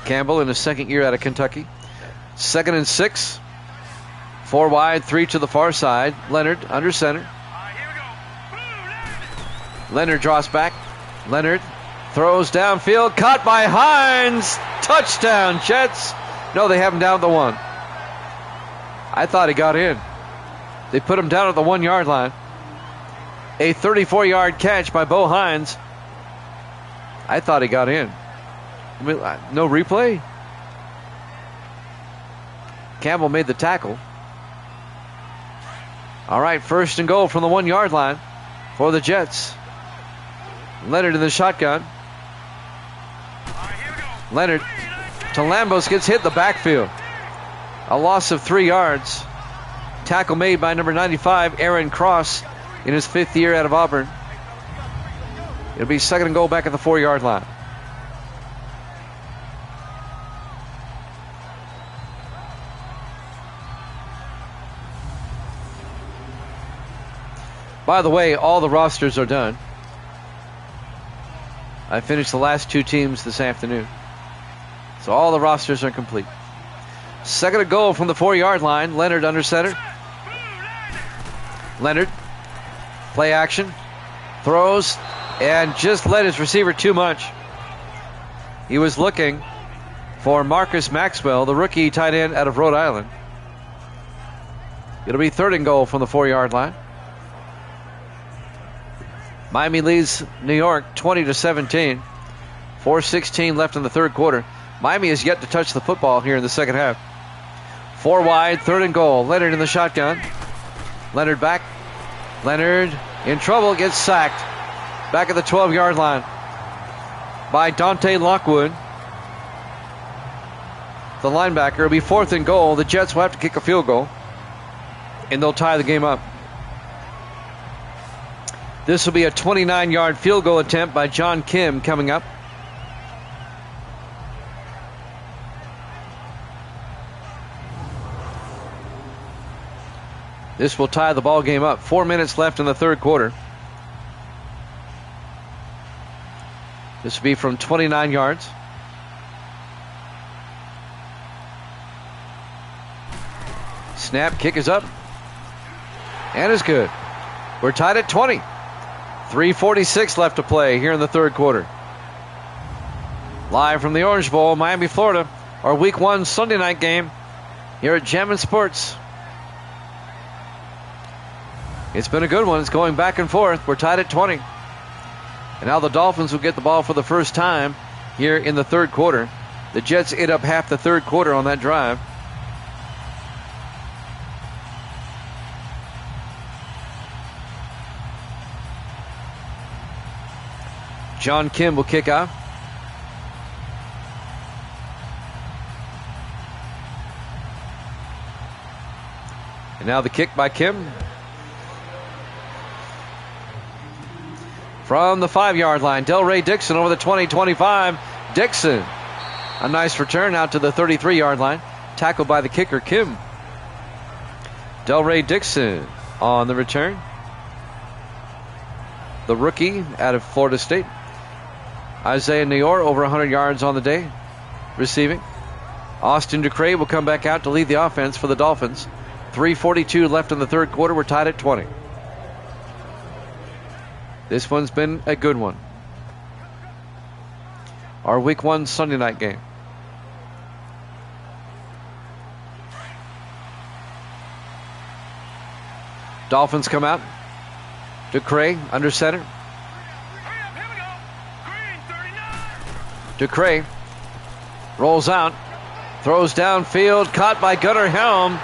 Campbell in his 2nd year out of Kentucky. 2nd and 6. 4 wide, 3 to the far side. Leonard under center. Leonard draws back. Leonard throws downfield, caught by Hines. Touchdown, Jets. No, they have him down at the 1. I thought he got in. They put him down at the 1-yard line. A 34-yard catch by Bo Hines. I thought he got in. I mean, no replay. Campbell made the tackle. All right, 1st and goal from the 1-yard line for the Jets. Leonard in the shotgun. Leonard to Lambos, gets hit in the backfield. A loss of 3 yards. Tackle made by number 95, Aaron Cross, in his 5th year out of Auburn. It'll be 2nd and goal back at the 4-yard line. By the way, all the rosters are done. I finished the last 2 teams this afternoon. So all the rosters are complete. Second and goal from the 4-yard line. Leonard under center. Leonard, play action, throws, and just led his receiver too much. He was looking for Marcus Maxwell, the rookie tight end out of Rhode Island. It'll be third and goal from the 4-yard line. Miami leads New York 20-17. 4:16 left in the third quarter. Miami has yet to touch the football here in the second half. 4 wide, third and goal. Leonard in the shotgun. Leonard back. Leonard in trouble, gets sacked. Back at the 12-yard line by Dante Lockwood. The linebacker. Will be fourth and goal. The Jets will have to kick a field goal, and they'll tie the game up. This will be a 29-yard field goal attempt by John Kim coming up. This will tie the ball game up. 4 minutes left in the third quarter. This will be from 29 yards. Snap, kick is up. And is good. We're tied at 20. 3:46 left to play here in the third quarter. Live from the Orange Bowl, Miami, Florida. Our Week 1 Sunday night game here at Jammin' Sports. It's been a good one. It's going back and forth. We're tied at 20. And now the Dolphins will get the ball for the first time here in the third quarter. The Jets ate up half the third quarter on that drive. John Kim will kick off. And now the kick by Kim. From the 5-yard line, Delray Dixon over the 20-25. Dixon, a nice return out to the 33-yard line. Tackled by the kicker, Kim. Delray Dixon on the return. The rookie out of Florida State. Isaiah Neyor over 100 yards on the day, receiving. Austin Ducray will come back out to lead the offense for the Dolphins. 3:42 left in the third quarter. We're tied at 20. This one's been a good one. Our Week 1 Sunday night game. Dolphins come out. Ducray under center. Ducray rolls out, throws downfield, caught by Gunnar Helm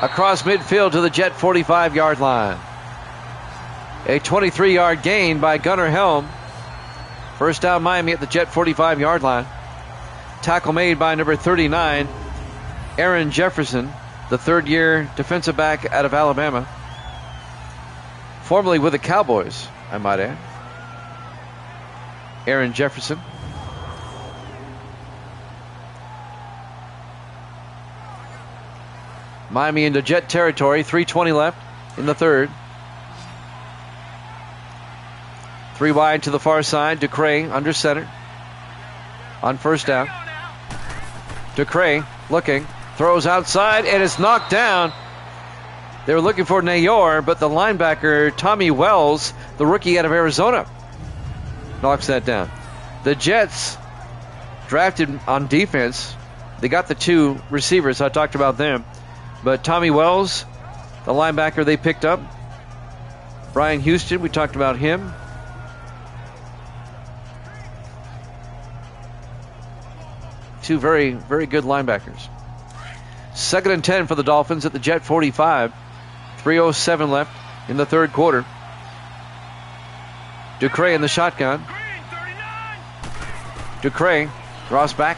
across midfield to the Jet 45-yard line. A 23-yard gain by Gunnar Helm. First down Miami at the Jet 45-yard line. Tackle made by number 39, Aaron Jefferson, the third-year defensive back out of Alabama. Formerly with the Cowboys, I might add. Aaron Jefferson. Miami into Jet territory. 3:20 left in the third. 3 wide to the far side. Ducray under center on first down. Ducray looking, throws outside, and it's knocked down. They were looking for Neyor, but the linebacker, Tommy Wells, the rookie out of Arizona, knocks that down. The Jets drafted on defense. They got the 2 receivers. I talked about them. But Tommy Wells, the linebacker they picked up. Brian Houston, we talked about him. Two very, very good linebackers. 2nd and 10 for the Dolphins at the Jet 45. 3:07 left in the third quarter. Ducray in the shotgun. Ducray draws back,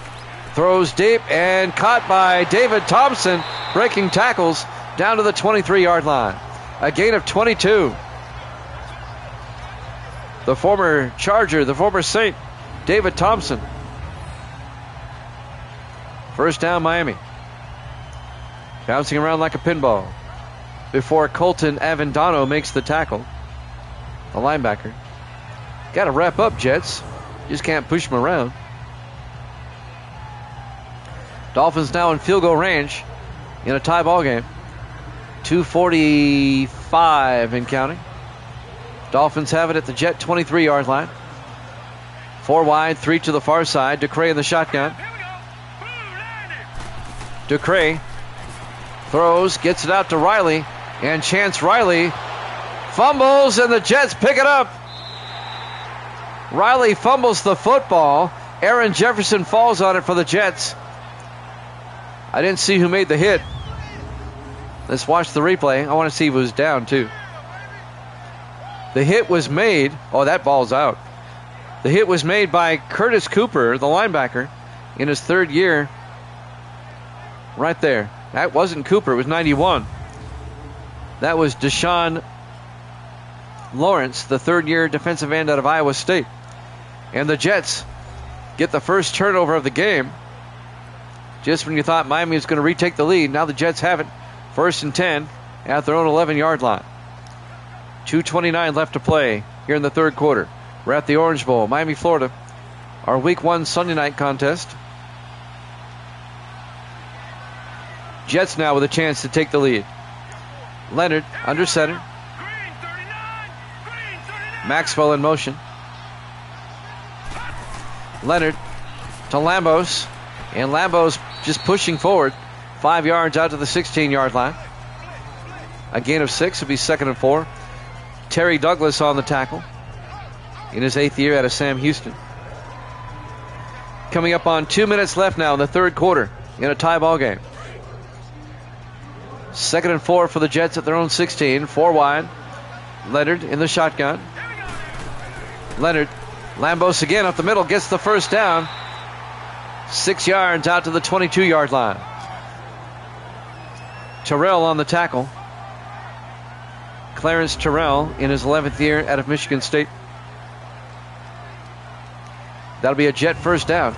throws deep, and caught by David Thompson, breaking tackles down to the 23-yard line. A gain of 22. The former Charger, the former Saint, David Thompson. First down, Miami. Bouncing around like a pinball before Colton Avendano makes the tackle. The linebacker. Got to wrap up, Jets. Just can't push them around. Dolphins now in field goal range in a tie ball game. 2:45 and counting. Dolphins have it at the Jet 23-yard line. 4 wide, 3 to the far side. DeCray in the shotgun. DeCray throws, gets it out to Riley, and Chance Riley fumbles, and the Jets pick it up. Riley fumbles the football. Aaron Jefferson falls on it for the Jets. I didn't see who made the hit. Let's watch the replay. I want to see who was down, too. The hit was made. Oh, that ball's out. The hit was made by Curtis Cooper, the linebacker, in his third year. Right there. That wasn't Cooper. It was 91. That was Deshaun Lawrence, the third-year defensive end out of Iowa State. And the Jets get the first turnover of the game. Just when you thought Miami was going to retake the lead, now the Jets have it. 1st and 10 at their own 11-yard line. 2:29 left to play here in the third quarter. We're at the Orange Bowl, Miami, Florida. Our Week 1 Sunday night contest. Jets now with a chance to take the lead. Leonard under center. Maxwell in motion. Leonard to Lambos. And Lambos just pushing forward. 5 yards out to the 16-yard line. A gain of 6 would be 2nd and 4. Terry Douglas on the tackle. In his 8th year out of Sam Houston. Coming up on 2 minutes left now in the third quarter in a tie ball game. 2nd and 4 for the Jets at their own 16. 4 wide. Leonard in the shotgun. Leonard. Lambos again up the middle. Gets the first down. 6 yards out to the 22-yard line. Terrell on the tackle. Clarence Terrell in his 11th year out of Michigan State. That'll be a Jet first down.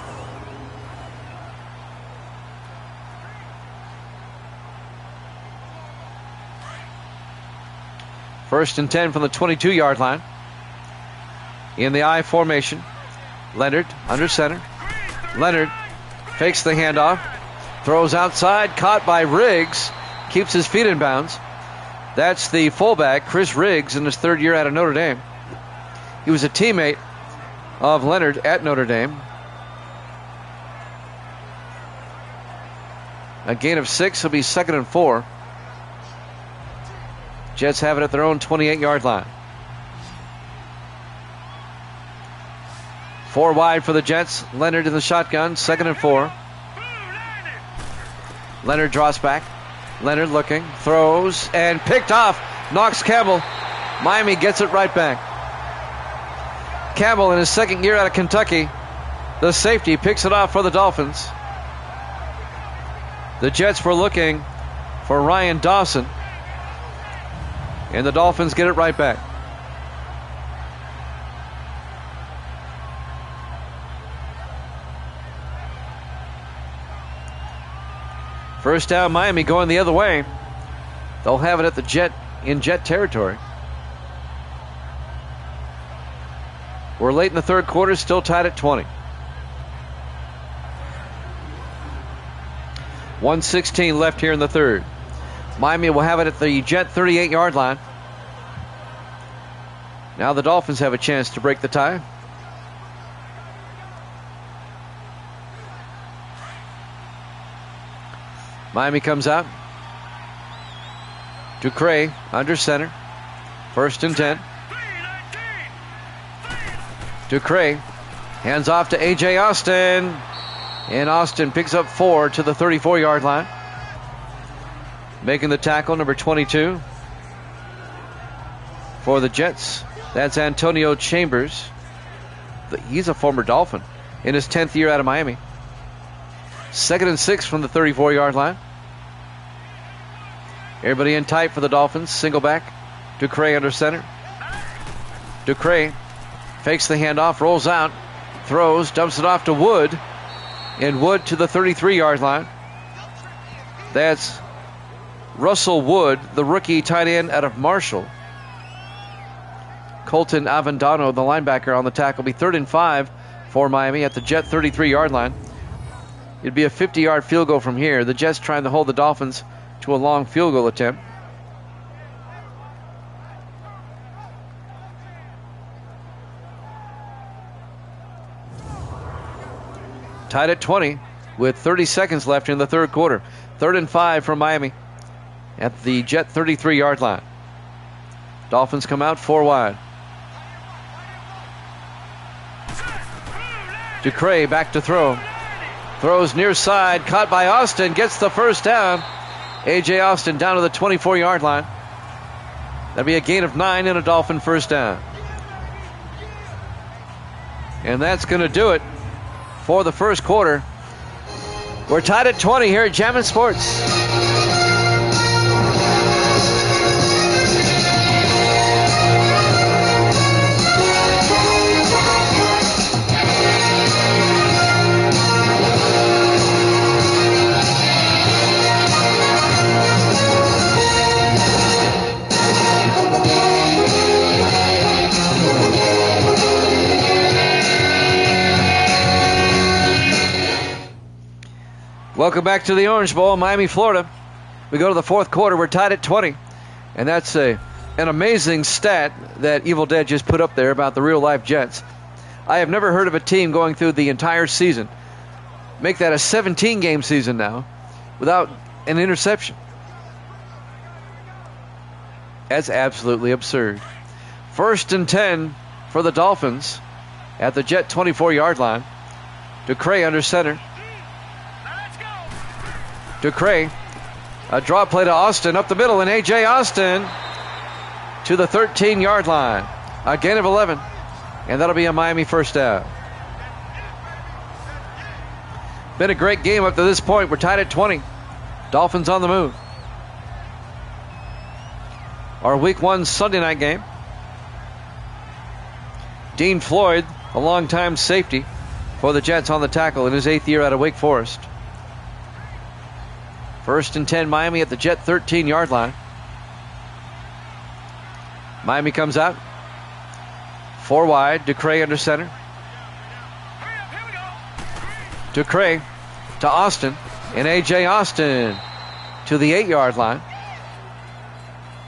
First and 10 from the 22-yard line. In the I formation. Leonard under center. Leonard fakes the handoff. Throws outside. Caught by Riggs. Keeps his feet in bounds. That's the fullback, Chris Riggs, in his third year out of Notre Dame. He was a teammate of Leonard at Notre Dame. A gain of 6 will be 2nd and 4. Jets have it at their own 28-yard line. 4 wide for the Jets. Leonard in the shotgun. 2nd and 4. Leonard draws back. Leonard looking. Throws. And picked off. Knox Campbell. Miami gets it right back. Campbell in his 2nd year out of Kentucky. The safety picks it off for the Dolphins. The Jets were looking for Ryan Dawson. And the Dolphins get it right back. First down, Miami going the other way. They'll have it at the Jet in Jet territory. We're late in the third quarter, still tied at 20. 1:16 left here in the third. Miami will have it at the Jet 38-yard line. Now the Dolphins have a chance to break the tie. Miami comes out. DeCray under center. 1st and 10. DeCray hands off to A.J. Austin. And Austin picks up 4 to the 34-yard line. Making the tackle, number 22. For the Jets, that's Antonio Chambers. He's a former Dolphin in his 10th year out of Miami. 2nd and 6 from the 34-yard line. Everybody in tight for the Dolphins. Single back. DeCray under center. DeCray fakes the handoff, rolls out, throws, dumps it off to Wood. And Wood to the 33-yard line. That's Russell Wood, the rookie tight end out of Marshall. Colton Avendano, the linebacker, on the tackle. Will be 3rd and 5 for Miami at the Jet 33-yard line. It'd be a 50-yard field goal from here. The Jets trying to hold the Dolphins to a long field goal attempt. Tied at 20 with 30 seconds left in the third quarter. 3rd and 5 from Miami at the Jet 33-yard line. Dolphins come out 4 wide. Ducre back to throw. Throws near side, caught by Austin, gets the first down. A.J. Austin down to the 24-yard line. That'll be a gain of 9 and a Dolphin first down. And that's going to do it for the first quarter. We're tied at 20 here at Jammin' Sports. Welcome back to the Orange Bowl, Miami, Florida. We go to the fourth quarter. We're tied at 20. And that's an amazing stat that Evil Dead just put up there about the real-life Jets. I have never heard of a team going through the entire season, make that a 17-game season now, without an interception. That's absolutely absurd. 1st and 10 for the Dolphins at the Jet 24-yard line. Ducre under center. Ducre, a draw play to Austin up the middle, and A.J. Austin to the 13-yard line. A gain of 11, and that'll be a Miami first down. Been a great game up to this point. We're tied at 20. Dolphins on the move. Our Week 1 Sunday night game. Dean Floyd, a longtime safety for the Jets, on the tackle in his 8th year out of Wake Forest. 1st and 10, Miami at the Jet 13-yard line. Miami comes out. 4 wide. Ducre under center. Ducre to Austin. And A.J. Austin to the 8-yard line.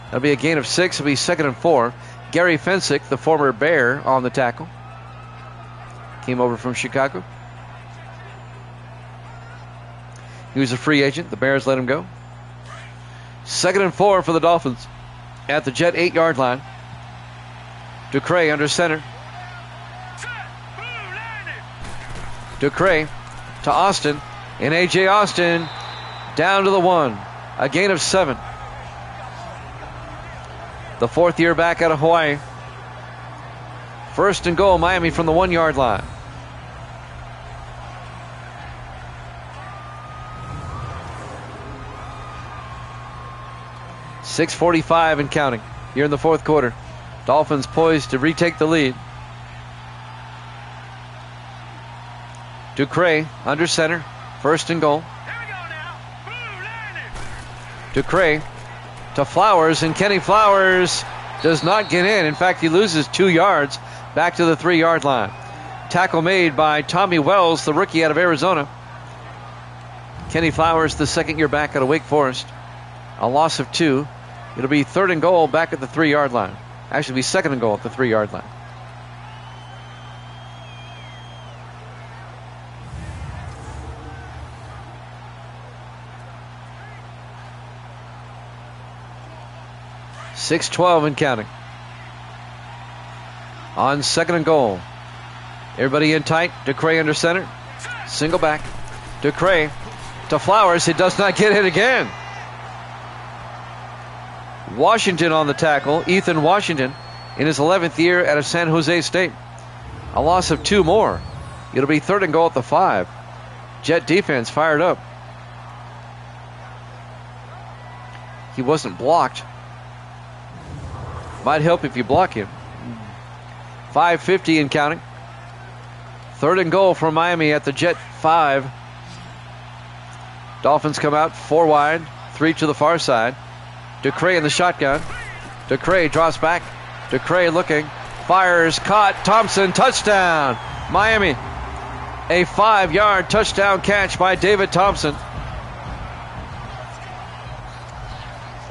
That'll be a gain of 6. It'll be 2nd and 4. Gary Fensick, the former Bear, on the tackle. Came over from Chicago. He was a free agent. The Bears let him go. 2nd and 4 for the Dolphins at the Jet 8-yard line. Ducre under center. Ducre to Austin. And A.J. Austin down to the 1. A gain of 7. The 4th year back out of Hawaii. 1st and goal, Miami from the 1-yard line. .6:45 and counting here in the fourth quarter. Dolphins poised to retake the lead. Ducre under center. 1st and goal. Ducre to Flowers, and Kenny Flowers does not get in. In fact, he loses 2 yards back to the 3-yard line. Tackle made by Tommy Wells, the rookie out of Arizona. Kenny Flowers, the 2nd year back out of Wake Forest. A loss of 2. It'll be 3rd and goal back at the 3-yard line. Actually, it'll be 2nd and goal at the 3-yard line. .6:12 and counting. On 2nd and goal. Everybody in tight. Ducre under center. Single back. Ducre to Flowers. He does not get it again. Washington on the tackle. Ethan Washington in his 11th year out of San Jose State. A loss of 2 more. It'll be 3rd and goal at the 5. Jet defense fired up. He wasn't blocked. Might help if you block him. 5:50 and counting. 3rd and goal for Miami at the Jet 5. Dolphins come out 4 wide, 3 to the far side. Ducre in the shotgun. Ducre drops back. Ducre looking. Fires. Caught. Thompson. Touchdown. Miami. A 5-yard touchdown catch by David Thompson.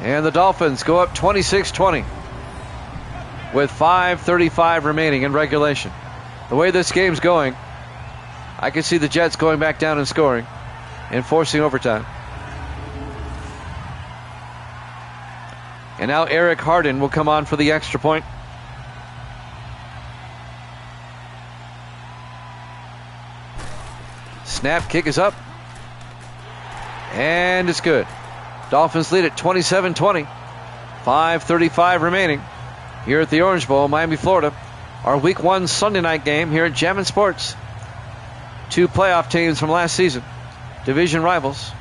And the Dolphins go up 26-20 with 5:35 remaining in regulation. The way this game's going, I can see the Jets going back down and scoring and forcing overtime. And now Eric Harden will come on for the extra point. Snap, kick is up. And it's good. Dolphins lead at 27-20. 5:35 remaining here at the Orange Bowl, Miami, Florida. Our Week 1 Sunday night game here at Jammin' Sports. 2 playoff teams from last season. Division rivals.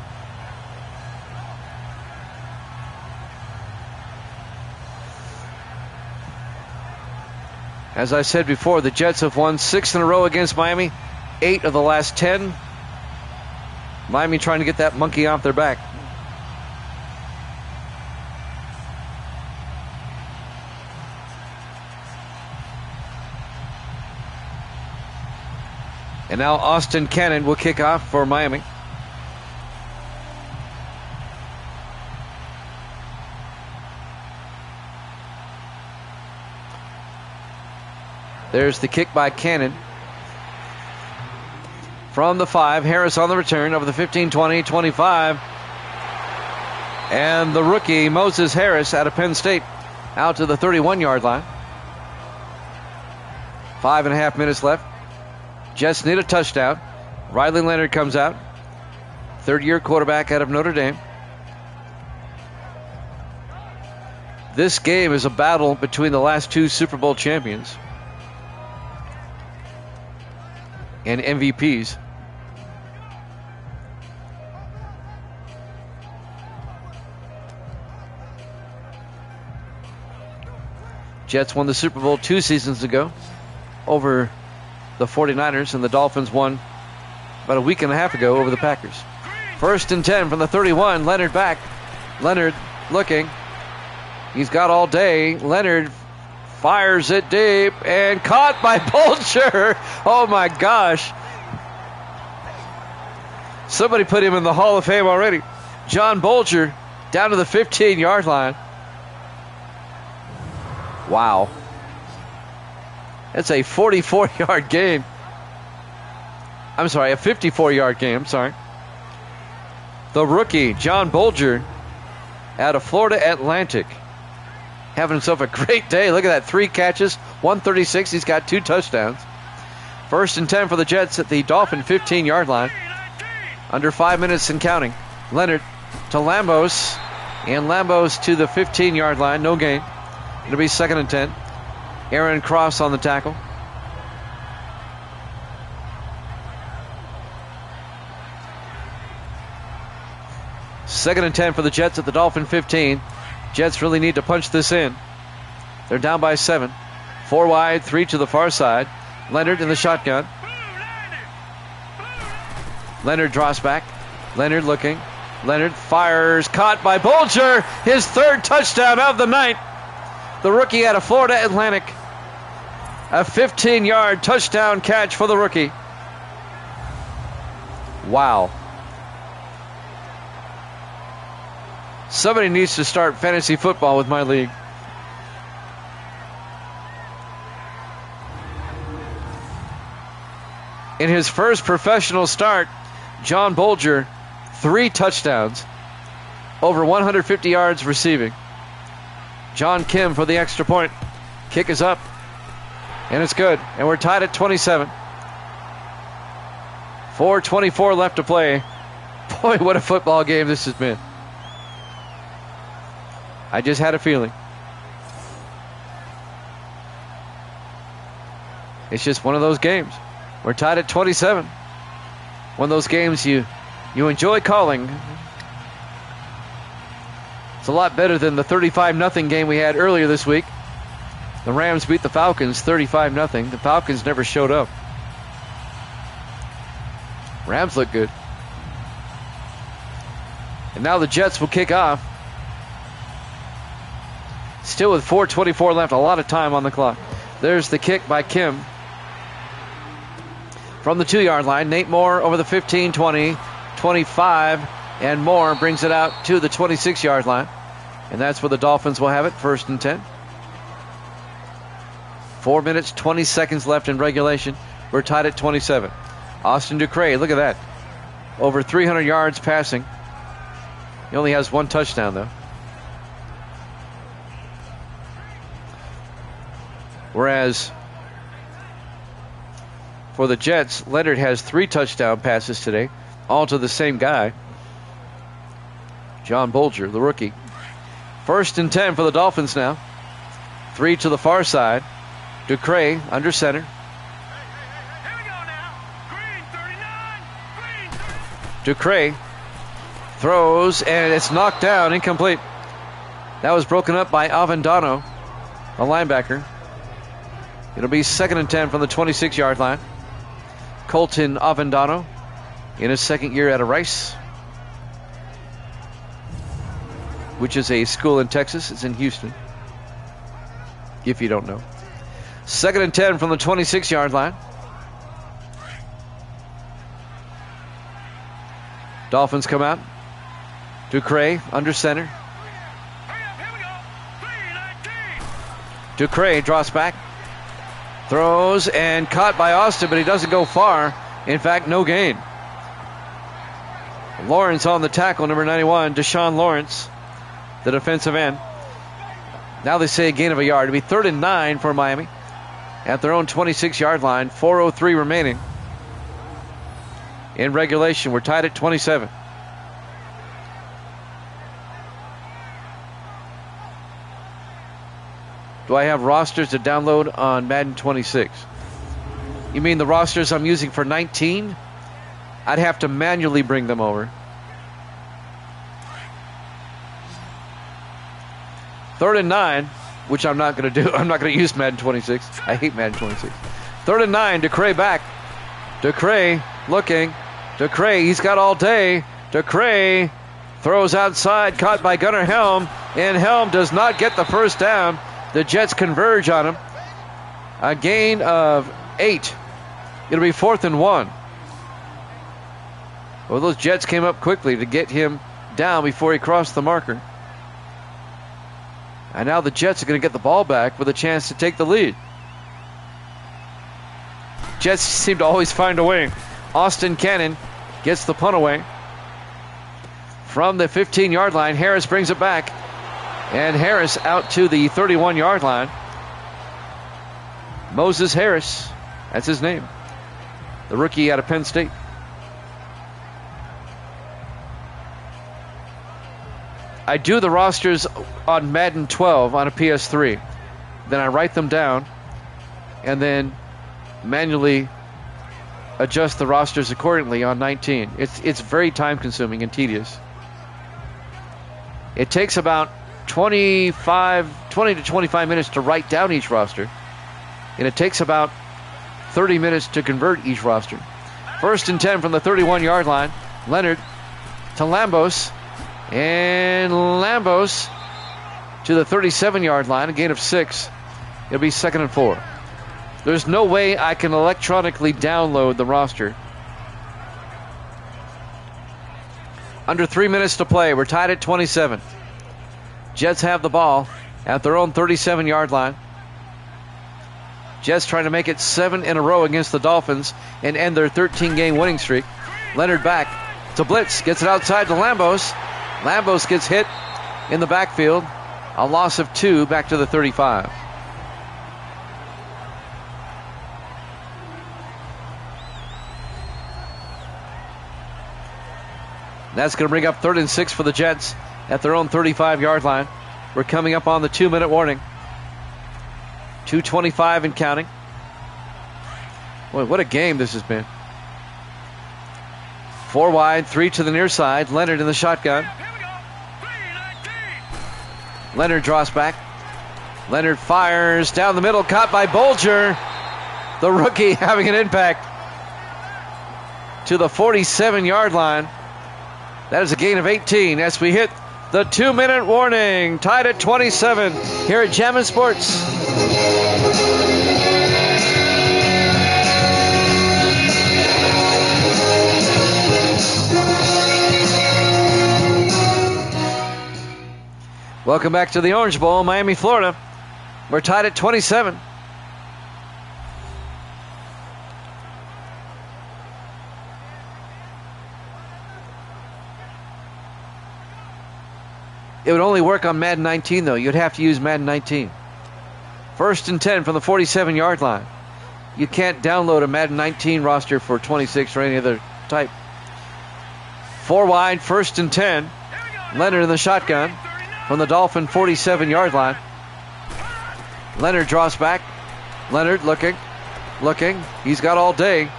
As I said before, the Jets have won 6 in a row against Miami. 8 of the last 10. Miami trying to get that monkey off their back. And now Austin Cannon will kick off for Miami. There's the kick by Cannon. From the 5, Harris on the return over the 15, 20, 25. And the rookie, Moses Harris, out of Penn State, out to the 31-yard line. 5.5 minutes left. Jets need a touchdown. Riley Leonard comes out. Third-year quarterback out of Notre Dame. This game is a battle between the last 2 Super Bowl champions and MVPs. Jets won the Super Bowl 2 seasons ago over the 49ers, and the Dolphins won about a week and a half ago over the Packers. 1st and 10 from the 31. Leonard back. Leonard looking. He's got all day. Leonard fires it deep and caught by Bulger. Oh my gosh. Somebody put him in the Hall of Fame already. John Bulger down to the 15-yard line. Wow. It's a 44-yard game. I'm sorry, a 54-yard game. I'm sorry. The rookie, John Bulger, out of Florida Atlantic, having himself a great day. Look at that. 3 catches, 136. He's got 2 touchdowns. 1st and 10 for the Jets at the Dolphin 15-yard line. Under 5 minutes and counting. Leonard to Lambos. And Lambos to the 15-yard line. No gain. It'll be 2nd and 10. Aaron Cross on the tackle. Second and 10 for the Jets at the Dolphin 15. Jets really need to punch this in. They're down by 7. 4 wide, 3 to the far side. Leonard in the shotgun. Leonard draws back. Leonard looking. Leonard fires. Caught by Bulger. His 3rd touchdown of the night. The rookie out of Florida Atlantic. A 15-yard touchdown catch for the rookie. Wow. Somebody needs to start fantasy football with my league. In his first professional start, John Bulger, 3 touchdowns, over 150 yards receiving. John Kim for the extra point. Kick is up. And it's good. And we're tied at 27. 4:24 left to play. Boy, what a football game this has been. I just had a feeling. It's just one of those games. We're tied at 27. One of those games you enjoy calling. It's a lot better than the 35-0 game we had earlier this week. The Rams beat the Falcons 35-0. The Falcons never showed up. Rams look good. And now the Jets will kick off. Still with 4:24 left, a lot of time on the clock. There's the kick by Kim. from the 2-yard line. Nate Moore over the 15, 20, 25, and Moore brings it out to the 26-yard line. And that's where the Dolphins will have it, 1st and 10. 4 minutes, 20 seconds left in regulation. We're tied at 27. Austin Ducre, look at that. Over 300 yards passing. He only has 1 touchdown, though. Whereas for the Jets, Leonard has 3 touchdown passes today, all to the same guy, John Bolger, the rookie. 1st and 10 for the Dolphins now. 3 to the far side. Ducre under center. Here we go now. Green 39. Ducre throws, and it's knocked down, incomplete. That was broken up by Avendano, a linebacker. It'll be 2nd and 10 from the 26-yard line. Colton Avendano in his 2nd year out of Rice, which is a school in Texas. It's in Houston, if you don't know. 2nd and 10 from the 26-yard line. Dolphins come out. Ducre under center. Ducre draws back. Throws and caught by Austin, but he doesn't go far. In fact, no gain. Lawrence on the tackle, number 91, Deshaun Lawrence, the defensive end. Now they say a gain of a yard. It'll be 3rd and 9 for Miami at their own 26-yard line. 4:03 remaining in regulation. We're tied at 27. Do I have rosters to download on Madden 26? You mean the rosters I'm using for 19? I'd have to manually bring them over. 3rd and 9, which I'm not going to do. I'm not going to use Madden 26. I hate Madden 26. 3rd and 9, Ducre back. Ducre looking. Ducre, he's got all day. Ducre throws outside, caught by Gunnar Helm, and Helm does not get the 1st down. The Jets converge on him. A gain of 8. It'll be 4th and 1. Well, those Jets came up quickly to get him down before he crossed the marker. And now the Jets are going to get the ball back with a chance to take the lead. Jets seem to always find a way. Austin Cannon gets the punt away. From the 15-yard line, Harris brings it back. And Harris out to the 31-yard line. Moses Harris, that's his name. The rookie out of Penn State. I do the rosters on Madden 12 on a PS3. Then I write them down and then manually adjust the rosters accordingly on 19. It's very time consuming and tedious. It takes about 20 to 25 minutes to write down each roster, and it takes about 30 minutes to convert each roster. 1st and 10 from the 31-yard line. Leonard to Lambos, and Lambos to the 37-yard line, a gain of 6. It'll be 2nd and 4. There's no way I can electronically download the roster. Under 3 minutes to play. We're tied at 27. Jets have the ball at their own 37-yard line. Jets trying to make it 7 in a row against the Dolphins and end their 13-game winning streak. Leonard back to blitz. Gets it outside to Lambos. Lambos gets hit in the backfield. A loss of 2 back to the 35. That's going to bring up 3rd and 6 for the Jets at their own 35-yard line. We're coming up on the 2-minute warning. 2:25 and counting. Boy, what a game this has been. 4 wide, 3 to the near side. Leonard in the shotgun. Leonard draws back. Leonard fires down the middle, caught by Bolger. The rookie having an impact to the 47-yard line. That is a gain of 18 as we hit the 2-minute warning. Tied at 27 here at Jammin' Sports. Welcome back to the Orange Bowl, Miami, Florida. We're tied at 27. It would only work on Madden 19, though. You'd have to use Madden 19. 1st and 10 from the 47-yard line. You can't download a Madden 19 roster for 26 or any other type. 4 wide, 1st and 10. Leonard in the shotgun from the Dolphin 47-yard line. Leonard draws back. Leonard looking. He's got all day.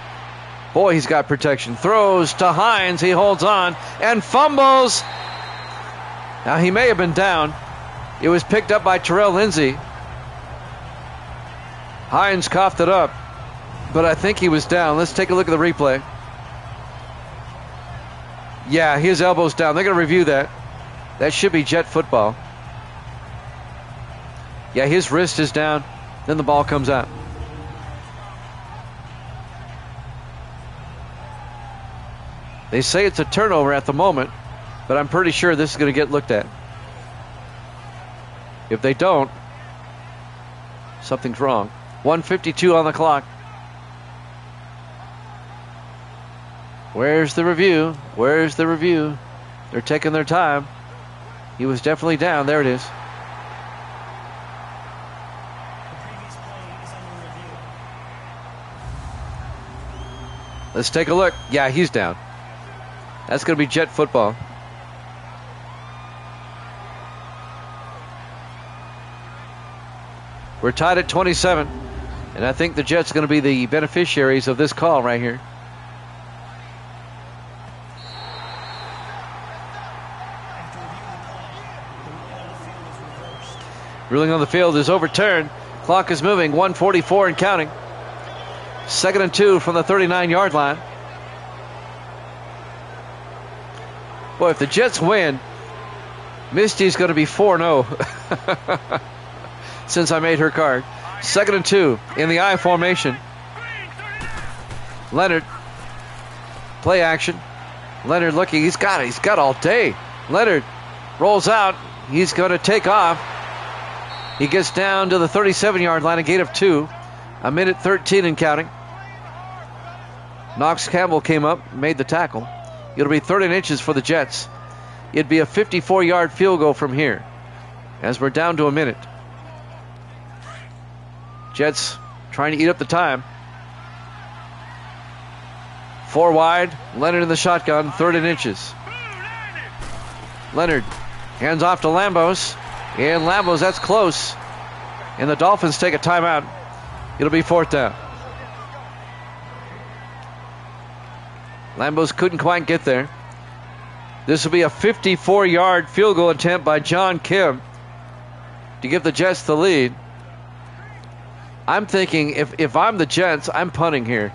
Boy, he's got protection. Throws to Hines. He holds on and fumbles. Now, he may have been down. It was picked up by Terrell Lindsay. Hines coughed it up, but I think he was down. Let's take a look at the replay. Yeah, his elbow's down. They're going to review that. That should be Jet football. Yeah, his wrist is down. Then the ball comes out. They say it's a turnover at the moment, but I'm pretty sure this is going to get looked at. If they don't, something's wrong. 1:52 on the clock. Where's the review? They're taking their time. He was definitely down. There it is. Let's take a look. Yeah, he's down. That's going to be Jet football. We're tied at 27, and I think the Jets are going to be the beneficiaries of this call right here. Ruling on the field is overturned. Clock is moving. 1:44 and counting. 2nd and 2 from the 39-yard line. Boy, if the Jets win, Misty's going to be 4-0 since I made her card. 2nd and 2 in the I formation. Leonard. Play action. Leonard looking. He's got it. He's got all day. Leonard rolls out. He's going to take off. He gets down to the 37-yard line, a gain of 2. 1:13 and counting. Knox Campbell came up, made the tackle. It'll be 3rd and inches for the Jets. It'd be a 54-yard field goal from here, as we're down to a minute. Jets trying to eat up the time. 4 wide. Leonard in the shotgun, 3rd and inches. Leonard hands off to Lambos. And Lambos, that's close. And the Dolphins take a timeout. It'll be 4th down. Lambos couldn't quite get there. This will be a 54-yard field goal attempt by John Kim to give the Jets the lead. I'm thinking if I'm the Jets, I'm punting here.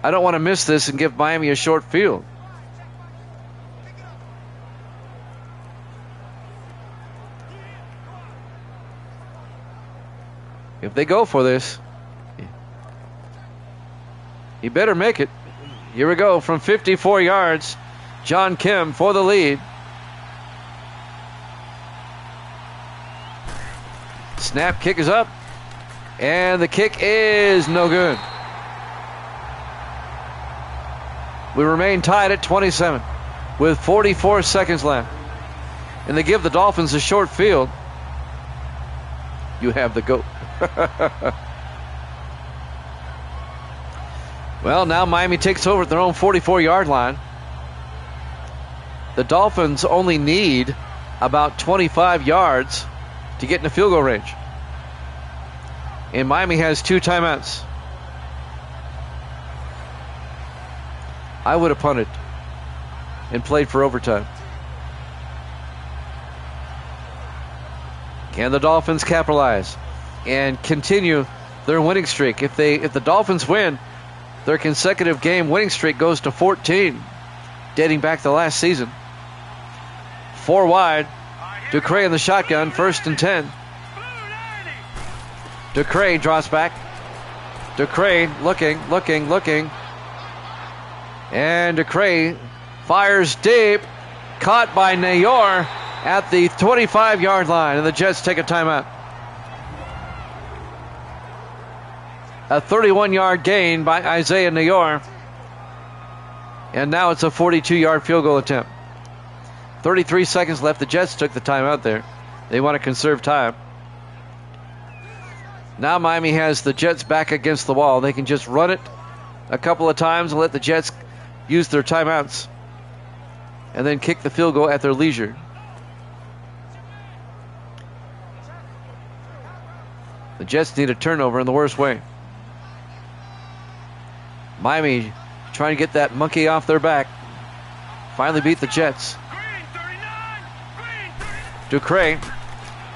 I don't want to miss this and give Miami a short field. If they go for this, you better make it. Here we go from 54 yards. John Kim for the lead. Snap, kick is up. And the kick is no good. We remain tied at 27 with 44 seconds left. And they give the Dolphins a short field. You have the goat. Well, now Miami takes over at their own 44-yard line. The Dolphins only need about 25 yards to get in the field goal range. And Miami has 2 timeouts. I would have punted and played for overtime. Can the Dolphins capitalize and continue their winning streak? If the Dolphins win, their consecutive game winning streak goes to 14, dating back to last season. 4 wide. Ducray in the shotgun, 1st and 10. Ducray draws back. Ducray looking. And Ducray fires deep. Caught by Nayor. at the 25-yard line, and the Jets take a timeout. A 31-yard gain by Isaiah Nayor. And now it's a 42-yard field goal attempt. 33 seconds left. The Jets took the timeout there. They want to conserve time. Now Miami has the Jets back against the wall. They can just run it a couple of times and let the Jets use their timeouts, and then kick the field goal at their leisure. The Jets need a turnover in the worst way. Miami trying to get that monkey off their back. Finally beat the Jets. Ducre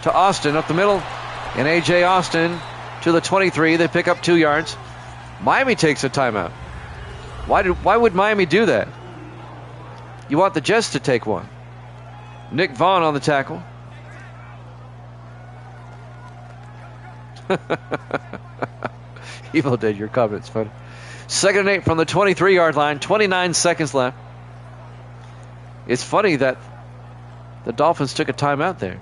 to Austin up the middle, and A.J. Austin to the 23. They pick up 2 yards. Miami takes a timeout. Why would Miami do that? You want the Jets to take one. Nick Vaughn on the tackle. Evil did your comments, funny. 2nd and 8 from the 23-yard line. 29 seconds left. It's funny that the Dolphins took a timeout there.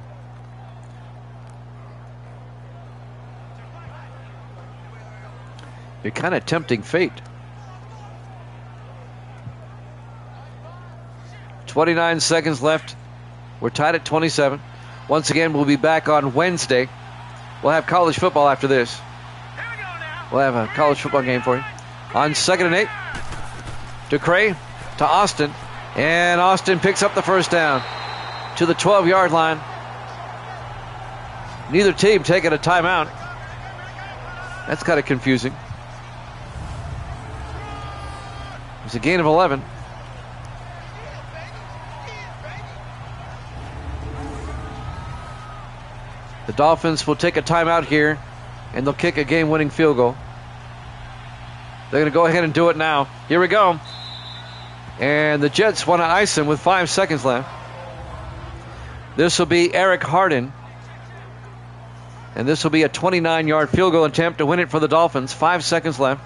You're kind of tempting fate. 29 seconds left. We're tied at 27. Once again, we'll be back on Wednesday. We'll have college football after this. We'll have a college football game for you. On 2nd and 8, Ducre to Austin. And Austin picks up the first down to the 12-yard line. Neither team taking a timeout. That's kind of confusing. It's a gain of 11. The Dolphins will take a timeout here, and they'll kick a game-winning field goal. They're going to go ahead and do it now. Here we go. And the Jets want to ice him with 5 seconds left. This will be Eric Harden. And this will be a 29-yard field goal attempt to win it for the Dolphins. 5 seconds left.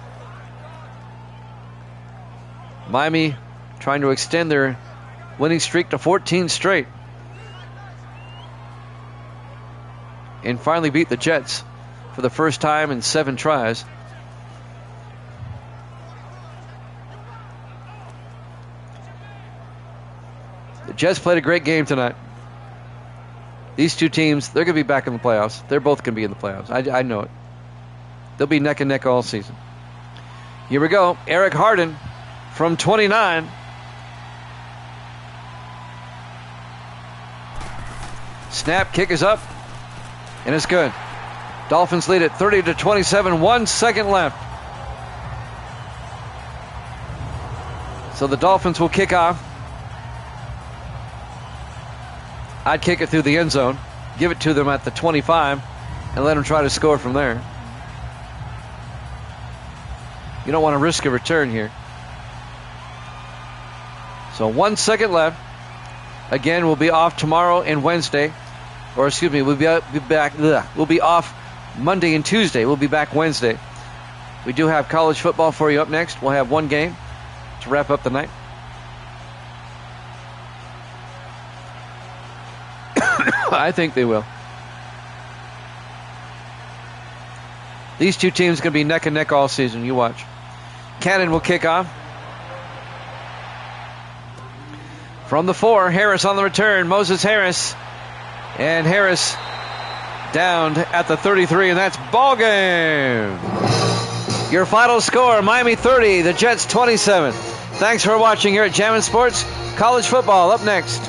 Miami trying to extend their winning streak to 14 straight. And finally beat the Jets for the first time in 7 tries. The Jets played a great game tonight. These two teams, they're going to be back in the playoffs. They're both going to be in the playoffs. I know it. They'll be neck and neck all season. Here we go. Eric Harden from 29. Snap, kick is up. And it's good. Dolphins lead it 30-27. 1 second left. So the Dolphins will kick off. I'd kick it through the end zone, give it to them at the 25, and let them try to score from there. You don't want to risk a return here. So 1 second left. Again, we'll be off tomorrow and Wednesday. Or excuse me, we'll be back. We'll be off Monday and Tuesday. We'll be back Wednesday. We do have college football for you up next. We'll have one game to wrap up the night. I think they will. These two teams are going to be neck and neck all season. You watch. Cannon will kick off. From the 4, Harris on the return. Moses Harris. And Harris downed at the 33, and that's ball game. Your final score, Miami 30, the Jets 27. Thanks for watching here at Jammin' Sports. College football up next.